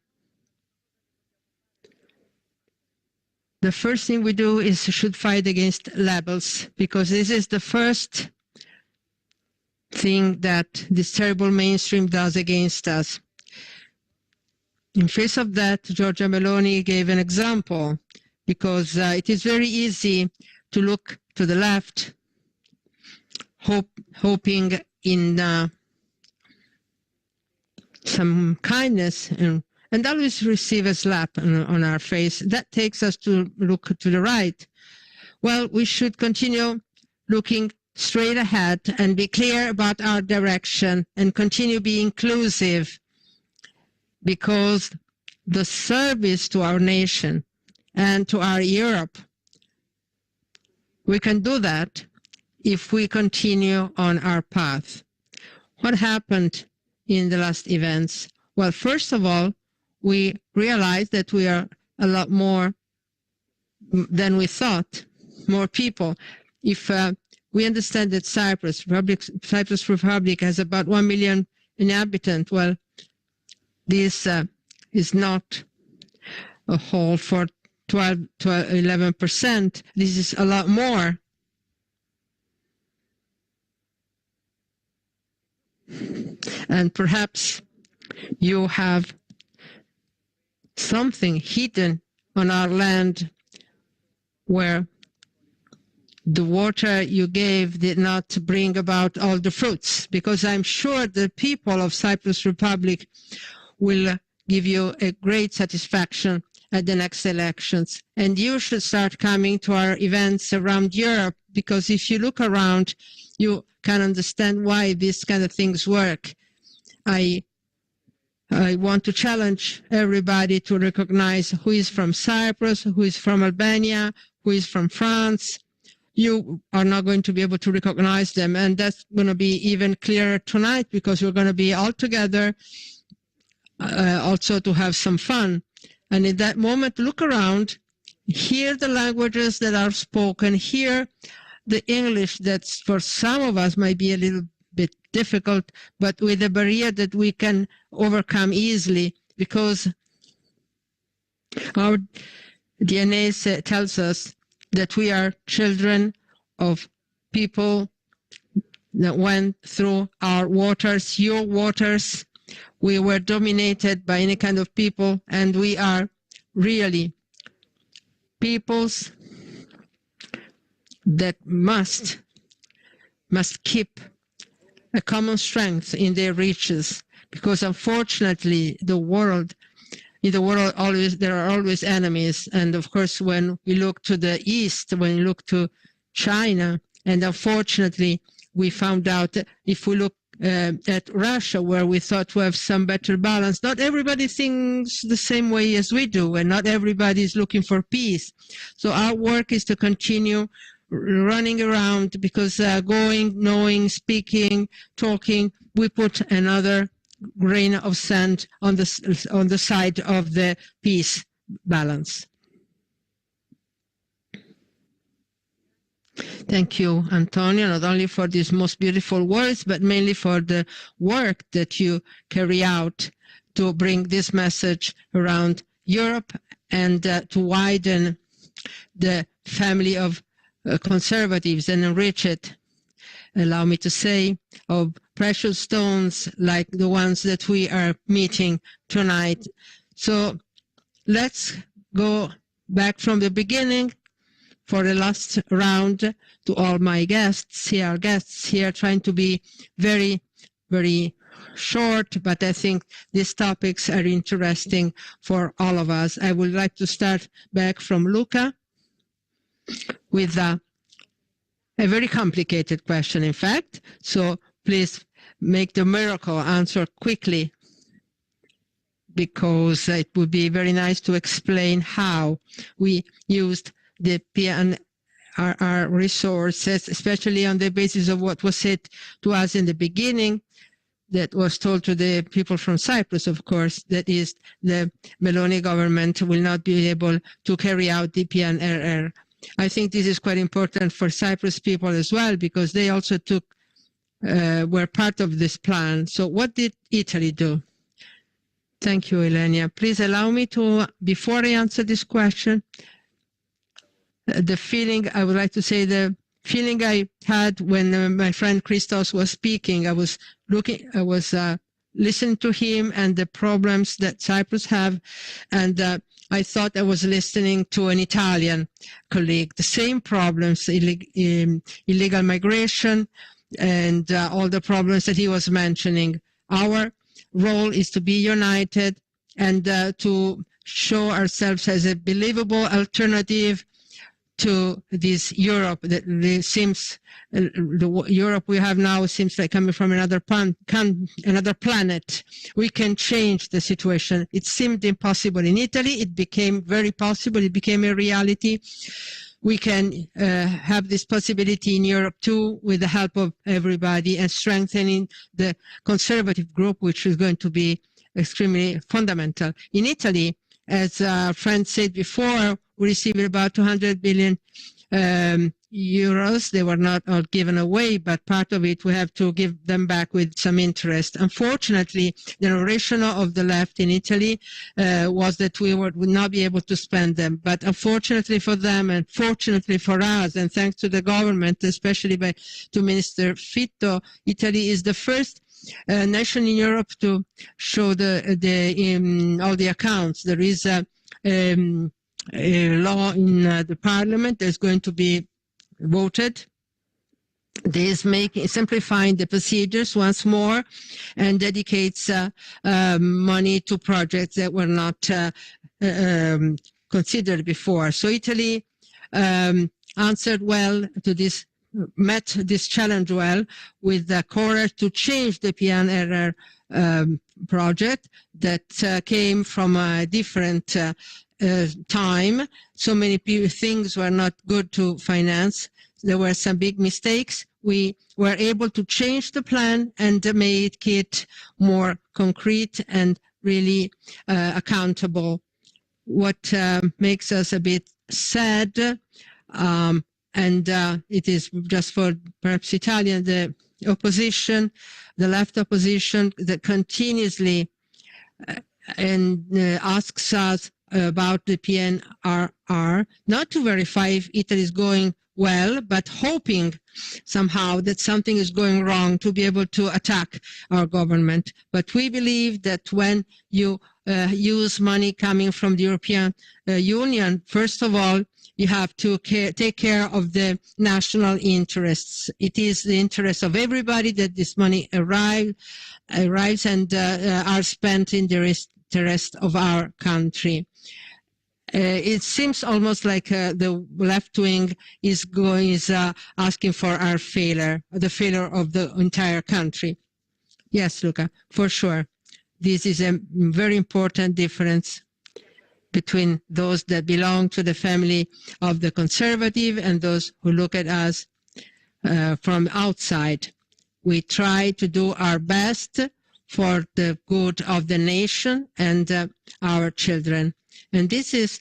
The first thing we do is should fight against labels, because this is the first thing that this terrible mainstream does against us. In face of that, Giorgia Meloni gave an example, because it is very easy to look to the left, hoping in some kindness and always receive a slap on our face. That takes us to look to the right. Well, we should continue looking straight ahead and be clear about our direction and continue being inclusive, because the service to our nation and to our Europe, we can do that if we continue on our path. What happened in the last events? Well, first of all, we realized that we are a lot more than we thought, more people. If we understand that Cyprus Republic has about 1 million inhabitants, well, this is not a whole for 11%. This is a lot more. And perhaps you have something hidden on our land where the water you gave did not bring about all the fruits, because I'm sure the people of Cyprus Republic will give you a great satisfaction at the next elections. And you should start coming to our events around Europe, because if you look around, you can understand why these kind of things work. I want to challenge everybody to recognize who is from Cyprus, who is from Albania, who is from France. You are not going to be able to recognize them. And that's going to be even clearer tonight, because we're going to be all together also to have some fun. And in that moment, look around, hear the languages that are spoken, hear the English that for some of us might be a little bit difficult, but with a barrier that we can overcome easily, because our DNA tells us that we are children of people that went through our waters, your waters. We were dominated by any kind of people, and we are really peoples that must keep a common strength in their reaches, because unfortunately in the world always there are always enemies. And of course, when we look to the east, when we look to China, and unfortunately we found out that if we look at Russia, where we thought to have some better balance, not everybody thinks the same way as we do, and not everybody is looking for peace. So our work is to continue running around, because going, knowing, speaking, talking, we put another grain of sand on the side of the peace balance. Thank you, Antonio, not only for these most beautiful words, but mainly for the work that you carry out to bring this message around Europe and to widen the family of conservatives and enrich it, allow me to say, of precious stones like the ones that we are meeting tonight. So let's go back from the beginning for the last round to all my guests here, our guests here, trying to be very, very short, but I think these topics are interesting for all of us. I would like to start back from Luca with a very complicated question, in fact. So please make the miracle answer quickly, because it would be very nice to explain how we used the our resources, especially on the basis of what was said to us in the beginning, that was told to the people from Cyprus, of course, that is the Meloni government will not be able to carry out the PNRR. I think this is quite important for Cyprus people as well, because they also were part of this plan. So what did Italy do? Thank you, Ylenia. Please allow me to, before I answer this question, the feeling I had when my friend Christos was speaking, I was listening to him and the problems that Cyprus have, and I thought I was listening to an Italian colleague. The same problems, illegal migration, and all the problems that he was mentioning. Our role is to be united and to show ourselves as a believable alternative to this Europe that seems, the Europe we have now seems like coming from another planet. We can change the situation. It seemed impossible in Italy. It became very possible. It became a reality. We can have this possibility in Europe too, with the help of everybody, and strengthening the conservative group, which is going to be extremely fundamental. In Italy, as a friend said before, we received about 200 billion euros. They were not all given away, but part of it we have to give them back with some interest. Unfortunately, the rationale of the left in Italy was that we would not be able to spend them. But unfortunately for them, and fortunately for us, and thanks to the government, especially to Minister Fitto, Italy is the first nation in Europe to show all the accounts. There is a law in the parliament that's going to be voted. This simplifying the procedures once more, and dedicates money to projects that were not considered before. So Italy answered well to this, met this challenge well, with the courage to change the PNRR project that came from a different time. So many things were not good to finance. There were some big mistakes. We were able to change the plan and make it more concrete and really accountable. What makes us a bit sad, and it is just for perhaps Italian, the opposition, the left opposition, that continuously asks us about the PNRR, not to verify if Italy is going well, but hoping somehow that something is going wrong to be able to attack our government. But we believe that when you use money coming from the European Union, first of all, you have to take care of the national interests. It is the interest of everybody that this money arrives and are spent in the interest of our country. It seems almost like the left wing is asking for our failure, the failure of the entire country. Yes, Luca, for sure. This is a very important difference between those that belong to the family of the conservative and those who look at us from outside. We try to do our best for the good of the nation and our children. And this is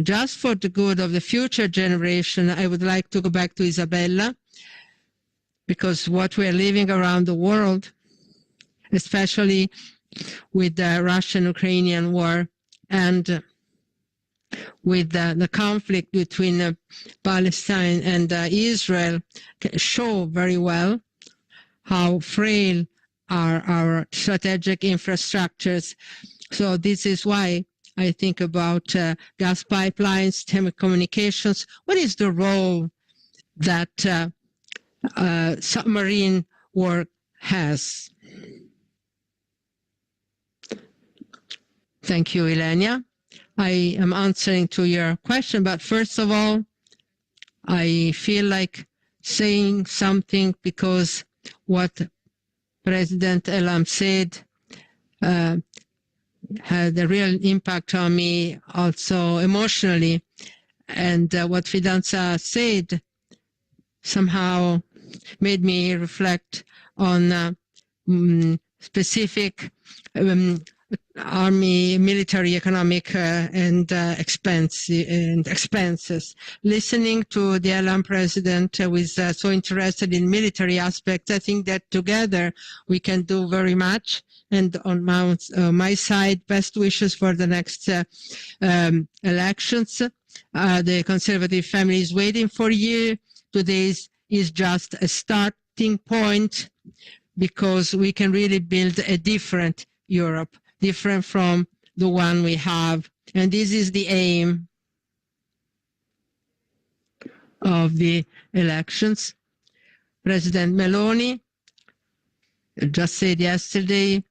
just for the good of the future generation. I would like to go back to Isabella, because what we are living around the world, especially with the Russian-Ukrainian war and with the conflict between Palestine and Israel, show very well how frail are our strategic infrastructures. So this is why I think about gas pipelines, telecommunications. What is the role that submarine work has? Thank you, Ylenia. I am answering to your question, but first of all, I feel like saying something because what President ELAM said had a real impact on me also emotionally. And what Fidanza said somehow made me reflect on specific army, military, economic, and expenses. Listening to the ELAM president, who is so interested in military aspects, I think that together we can do very much. And on my side, best wishes for the next elections. The Conservative family is waiting for you. Today is just a starting point, because we can really build a different Europe, different from the one we have. And this is the aim of the elections. President Meloni just said yesterday,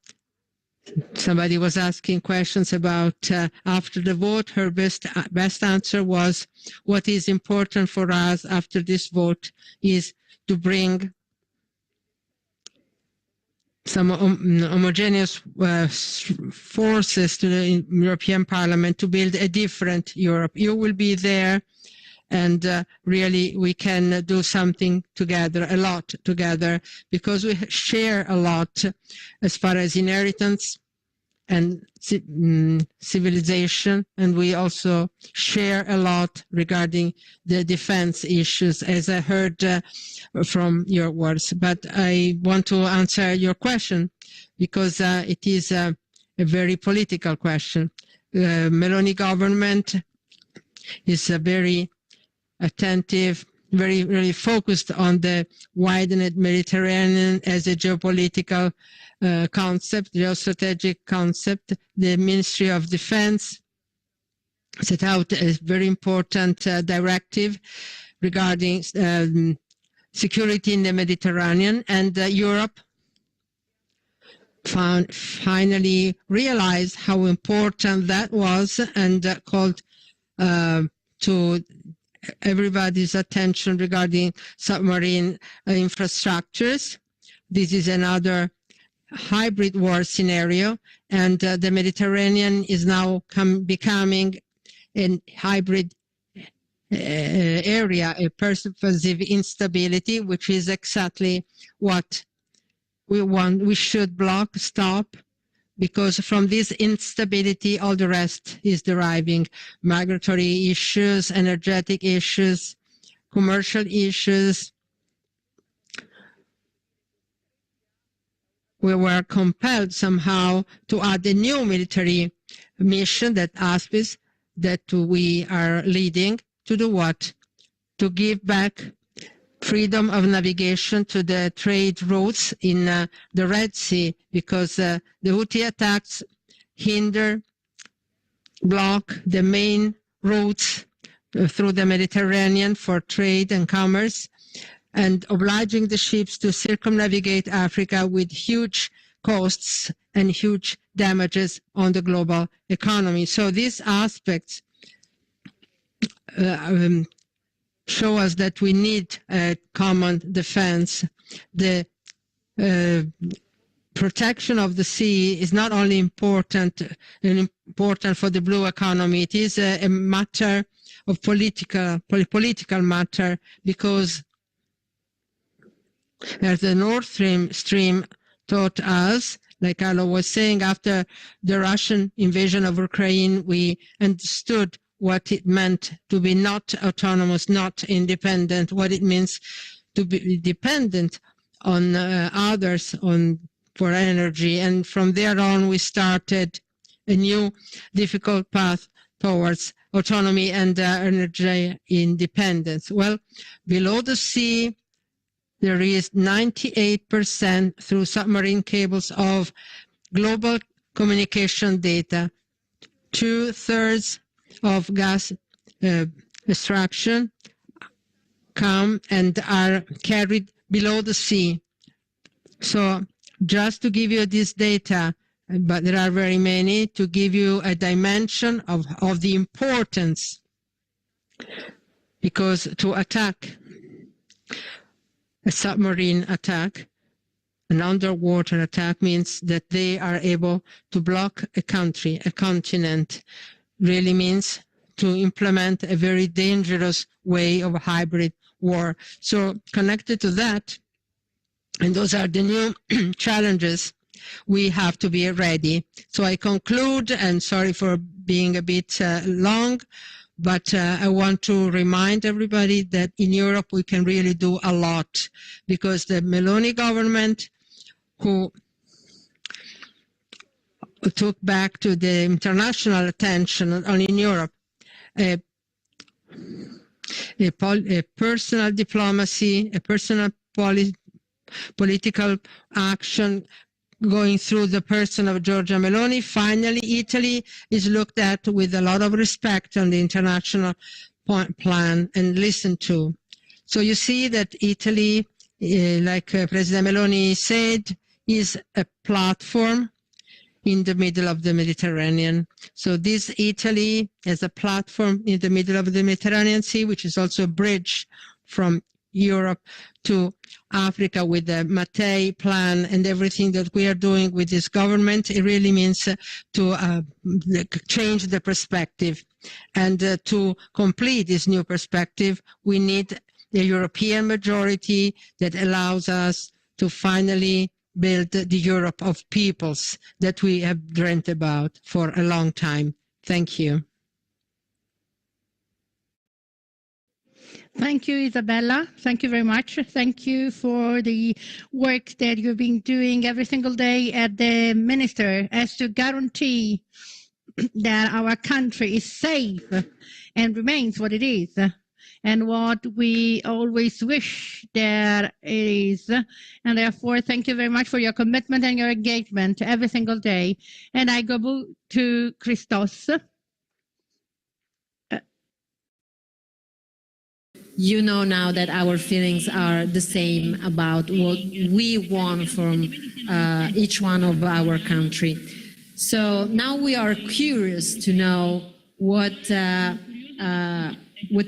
somebody was asking questions about after the vote. Her best answer was, what is important for us after this vote is to bring some homogeneous forces to the European Parliament to build a different Europe. You will be there, and really we can do something together, a lot together, because we share a lot as far as inheritance and civilization, and we also share a lot regarding the defense issues, as I heard from your words. But I want to answer your question, because it is a very political question. Meloni government is very attentive, very focused on the widened Mediterranean as a geopolitical concept, geostrategic concept. The Ministry of Defense set out a very important directive regarding security in the Mediterranean, and Europe finally realized how important that was, and called to everybody's attention regarding submarine infrastructures. This is another hybrid war scenario, and the Mediterranean is now becoming a hybrid area, a pervasive instability, which is exactly what we want. We should block, stop, because from this instability, all the rest is deriving: migratory issues, energetic issues, commercial issues. We were compelled somehow to add a new military mission, that ASPIS, that we are leading, to do what? To give back freedom of navigation to the trade routes in the Red Sea, because the Houthi attacks block the main routes through the Mediterranean for trade and commerce, and obliging the ships to circumnavigate Africa with huge costs and huge damages on the global economy. So these aspects show us that we need a common defense. The protection of the sea is not only important for the blue economy, it is a matter of political matter, because as the Nord Stream taught us, like Carlo was saying, after the Russian invasion of Ukraine, we understood what it meant to be not autonomous, not independent, what it means to be dependent on others for energy. And from there on, we started a new difficult path towards autonomy and energy independence. Well, below the sea, there is 98% through submarine cables of global communication data. 2/3 of gas extraction come and are carried below the sea. So just to give you this data, but there are very many, to give you a dimension of the importance, because to attack a submarine attack, an underwater attack, means that they are able to block a country, a continent. Really means to implement a very dangerous way of hybrid war. So connected to that, and those are the new challenges, we have to be ready. So I conclude, and sorry for being a bit long, but I want to remind everybody that in Europe we can really do a lot, because the Meloni government, who took back to the international attention on in Europe a personal diplomacy, a personal political action going through the person of Giorgia Meloni. Finally, Italy is looked at with a lot of respect on the international plan and listened to. So you see that Italy, like President Meloni said, is a platform in the middle of the Mediterranean. So this Italy as a platform in the middle of the Mediterranean Sea, which is also a bridge from Europe to Africa with the Mattei plan and everything that we are doing with this government, it really means to change the perspective. And to complete this new perspective, we need the European majority that allows us to finally build the Europe of peoples that we have dreamt about for a long time. Thank you. Thank you, Isabella. Thank you very much. Thank you for the work that you've been doing every single day at the Minister as to guarantee that our country is safe and remains what it is, and what we always wish that it is. And therefore, thank you very much for your commitment and your engagement every single day. And I go to Christos. You know now that our feelings are the same about what we want from each one of our country. So now we are curious to know what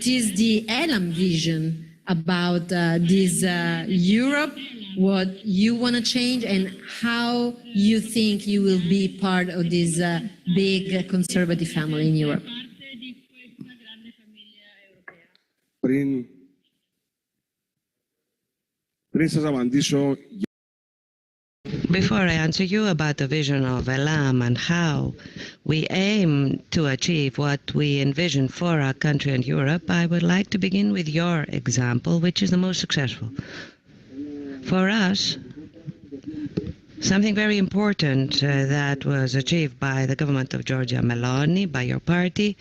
is the ELAM vision about this Europe, what you want to change, and how you think you will be part of this big conservative family in Europe. Before I answer you about the vision of ELAM and how we aim to achieve what we envision for our country and Europe, I would like to begin with your example, which is the most successful. For us, something very important that was achieved by the government of Giorgia Meloni, by your party,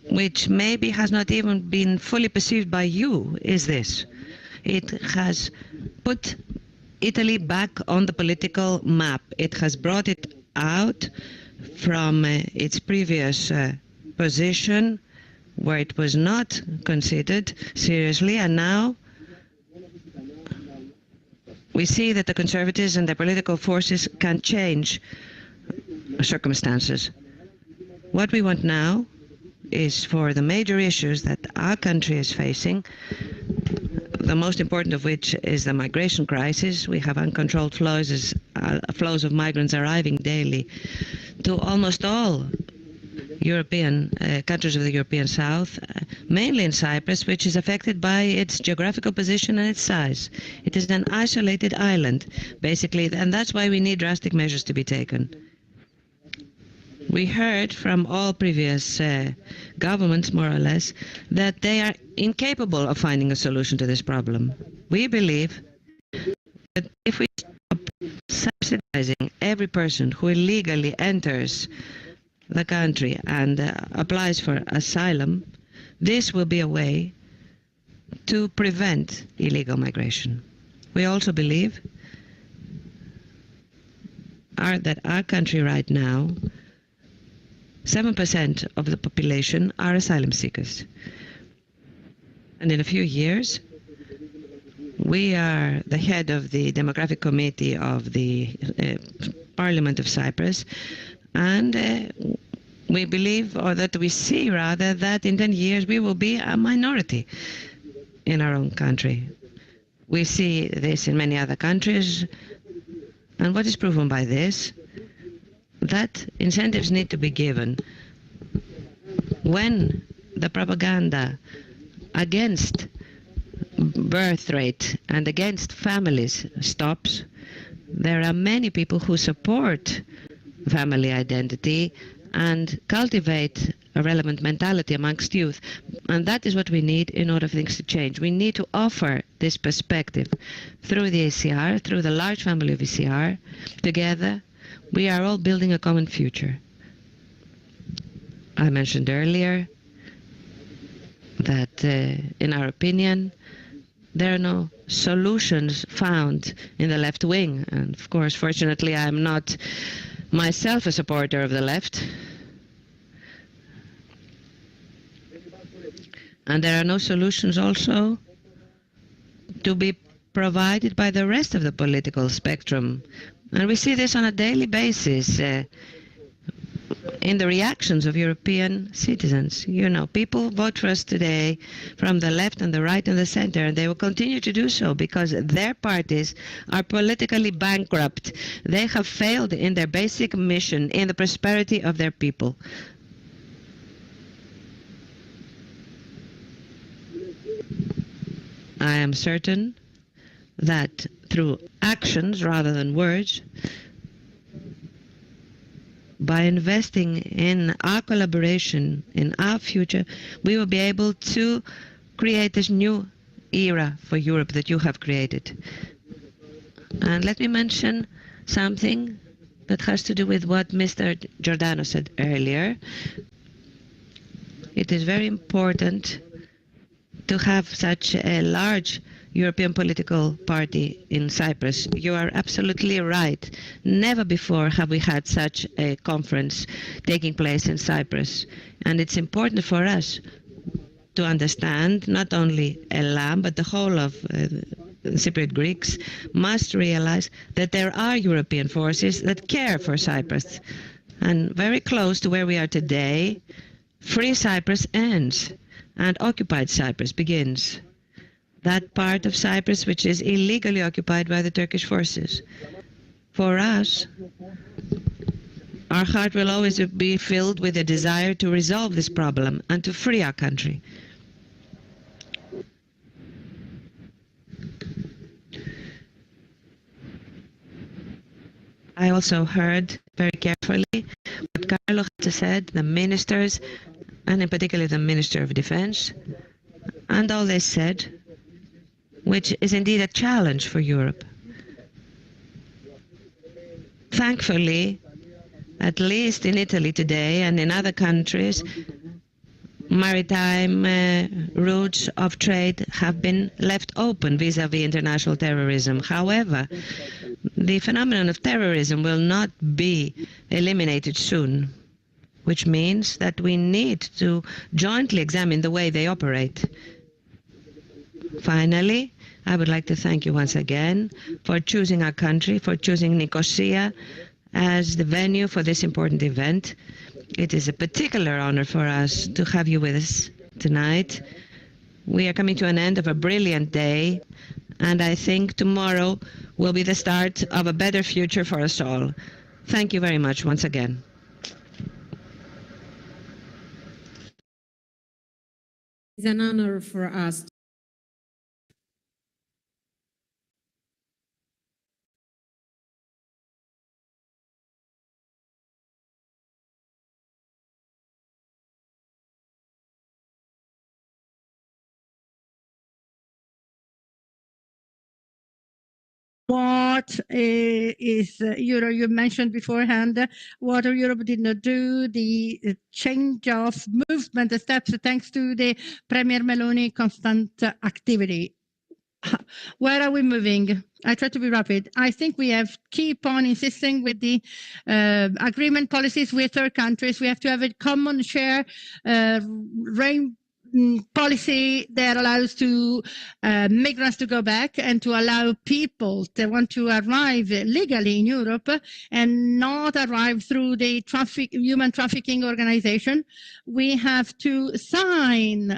which maybe has not even been fully perceived by you, is this. It has put Italy back on the political map. It has brought it out from its previous position, where it was not considered seriously, and now we see that the conservatives and the political forces can change circumstances. What we want now is for the major issues that our country is facing, the most important of which is the migration crisis. We have uncontrolled flows of migrants arriving daily to almost all European countries of the European South, mainly in Cyprus, which is affected by its geographical position and its size. It is an isolated island, basically, and that's why we need drastic measures to be taken. We heard from all previous governments, more or less, that they are incapable of finding a solution to this problem. We believe that if we stop subsidizing every person who illegally enters the country and applies for asylum, this will be a way to prevent illegal migration. We also believe that our country right now, 7% of the population are asylum seekers. And in a few years, we are the head of the Demographic Committee of the Parliament of Cyprus, and we believe, or that we see rather, that in 10 years we will be a minority in our own country. We see this in many other countries, and what is proven by this? That incentives need to be given When the propaganda against birth rate and against families stops, there are many people who support family identity and cultivate a relevant mentality amongst youth. And that is what we need in order for things to change. We need to offer this perspective through the ECR, through the large family of ECR. Together, we are all building a common future. I mentioned earlier that, in our opinion, there are no solutions found in the left wing. And of course, fortunately, I am not myself a supporter of the left. And there are no solutions also to be provided by the rest of the political spectrum. And we see this on a daily basis in the reactions of European citizens. You know, people vote for us today from the left and the right and the center, and they will continue to do so because their parties are politically bankrupt. They have failed in their basic mission, in the prosperity of their people. I am certain that through actions rather than words, by investing in our collaboration, in our future, we will be able to create this new era for Europe that you have created. And let me mention something that has to do with what Mr. Giordano said earlier. It is very important to have such a large European political party in Cyprus. You are absolutely right. Never before have we had such a conference taking place in Cyprus. And it's important for us to understand not only ELAM, but the whole of Cypriot Greeks must realize that there are European forces that care for Cyprus. And very close to where we are today, Free Cyprus ends and occupied Cyprus begins. That part of Cyprus which is illegally occupied by the Turkish forces. For us, our heart will always be filled with a desire to resolve this problem and to free our country. I also heard very carefully what Carlo had said, the ministers, and in particular the Minister of Defense, and all they said, which is indeed a challenge for Europe. Thankfully, at least in Italy today and in other countries, maritime routes of trade have been left open vis-à-vis international terrorism. However, the phenomenon of terrorism will not be eliminated soon, which means that we need to jointly examine the way they operate. Finally, I would like to thank you once again for choosing our country, for choosing Nicosia as the venue for this important event. It is a particular honor for us to have you with us tonight. We are coming to an end of a brilliant day, and I think tomorrow will be the start of a better future for us all. Thank you very much once again. It's an honor for us. What is you mentioned beforehand what Europe did not do, the change of movement, the steps thanks to the Premier Meloni constant activity. Where are we moving? I try to be rapid. I think we have keep on insisting with the agreement policies with third countries. We have to have a common share policy that allows to migrants to go back and to allow people that want to arrive legally in Europe and not arrive through the human trafficking organization. We have to sign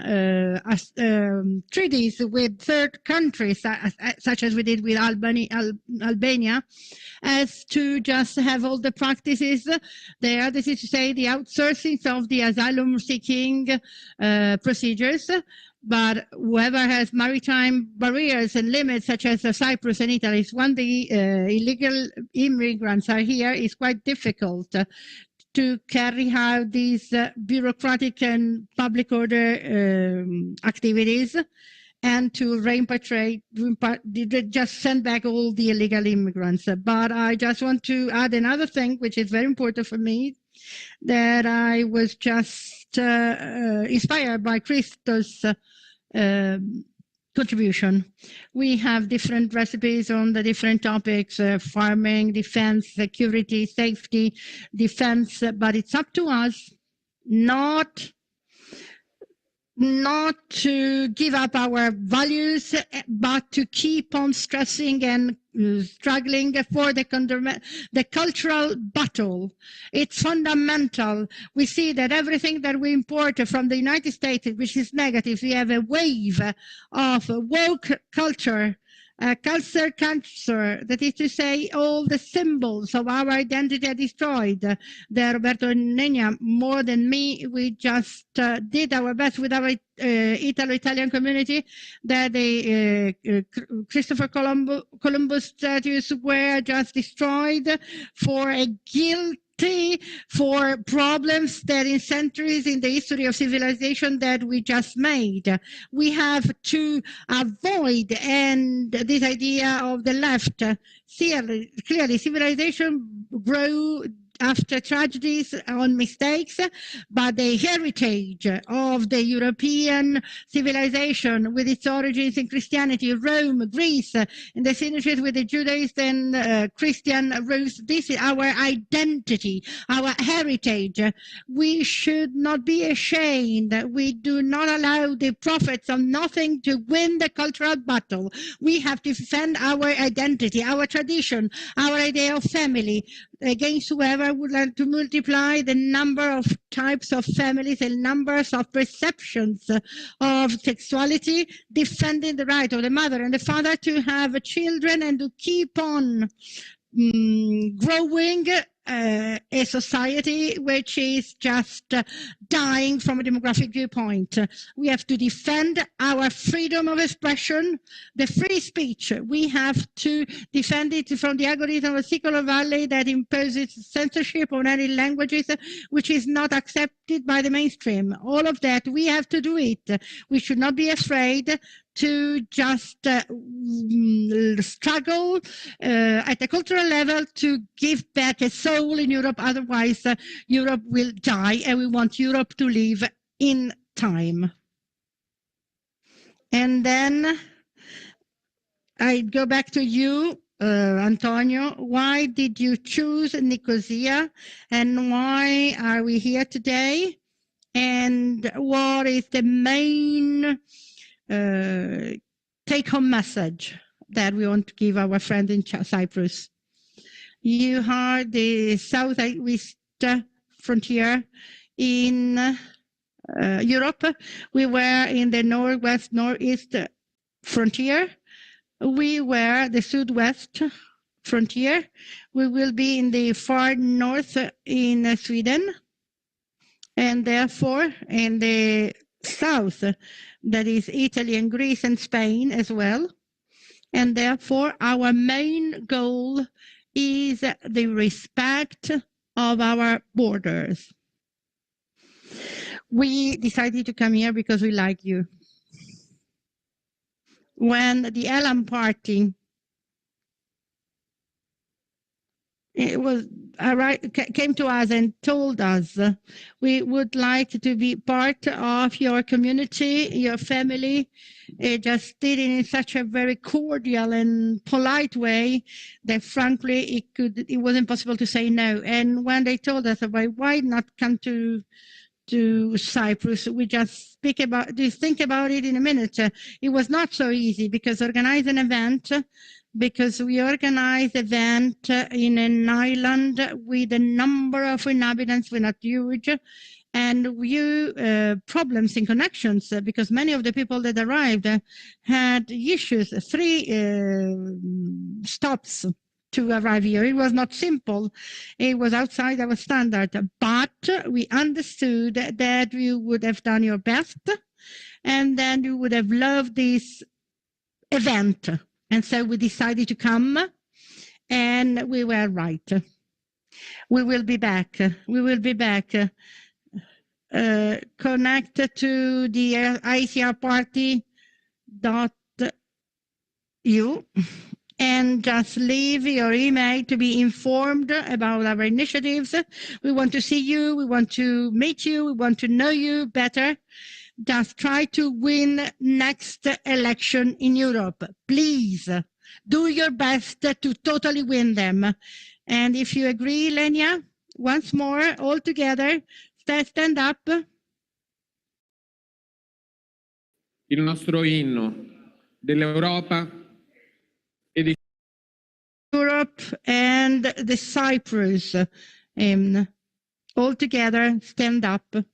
treaties with third countries, such as we did with Albania, as to just have all the practices there. This is to say the outsourcing of the asylum seeking procedures. But whoever has maritime barriers and limits, such as Cyprus and Italy, when the illegal immigrants are here, it's quite difficult to carry out these bureaucratic and public order activities and to repatriate, just send back all the illegal immigrants. But I just want to add another thing, which is very important for me, that I was just inspired by Christos' contribution. We have different recipes on the different topics, farming, defense, security, safety, defense, but it's up to us not to give up our values, but to keep on stressing and struggling for the cultural battle. It's fundamental. We see that everything that we import from the United States, which is negative, we have a wave of woke culture, cancer, that is to say, all the symbols of our identity are destroyed. Roberto and Ylenia, more than me, we just did our best with our Italian community, that the Christopher Columbus statues were just destroyed for a guilt for problems that in centuries in the history of civilization that we just made. We have to avoid, and this idea of the left, clearly civilization grow after tragedies on mistakes, but the heritage of the European civilization with its origins in Christianity, Rome, Greece, and the synergies with the Judaist and Christian roots, this is our identity, our heritage. We should not be ashamed. We do not allow the prophets of nothing to win the cultural battle. We have to defend our identity, our tradition, our idea of family, against whoever would like to multiply the number of types of families and numbers of perceptions of sexuality, defending the right of the mother and the father to have children and to keep on growing a society which is just dying from a demographic viewpoint. We have to defend our freedom of expression, the free speech. We have to defend it from the algorithm of Silicon Valley that imposes censorship on any languages which is not accepted by the mainstream. All of that, we have to do it. We should not be afraid to just struggle at the cultural level to give back a soul in Europe. Otherwise, Europe will die, and we want Europe to live in time. And then I go back to you, Antonio. Why did you choose Nicosia, and why are we here today? And what is the main take-home message that we want to give our friend in Cyprus? You are the southwest frontier in Europe. We were in the northwest frontier. We were the southwest frontier. We will be in the far north in Sweden, and therefore in the south, that is Italy and Greece and Spain as well. And therefore, our main goal is the respect of our borders. We decided to come here because we like you. When the ELAM party came to us and told us, we would like to be part of your community, your family. It just did it in such a very cordial and polite way that frankly it was impossible to say no. And when they told us about why not come to to Cyprus. We just think about it in a minute. It was not so easy because organize an event, because we organize event in an island with a number of inhabitants, we're not huge, and problems in connections because many of the people that arrived had issues, 3 stops to arrive here. It was not simple. It was outside our standard, but we understood that you would have done your best and then you would have loved this event. And so we decided to come, and we were right. We will be back. We will be back. Connect to the ECR Party.eu and just leave your email to be informed about our initiatives. We want to see you. We want to meet you. We want to know you better. Just try to win next election in Europe. Please do your best to totally win them. And if you agree, Ylenia, once more, all together, stand up. Il nostro inno dell'Europa e di Europe and the Cyprus. All together, stand up.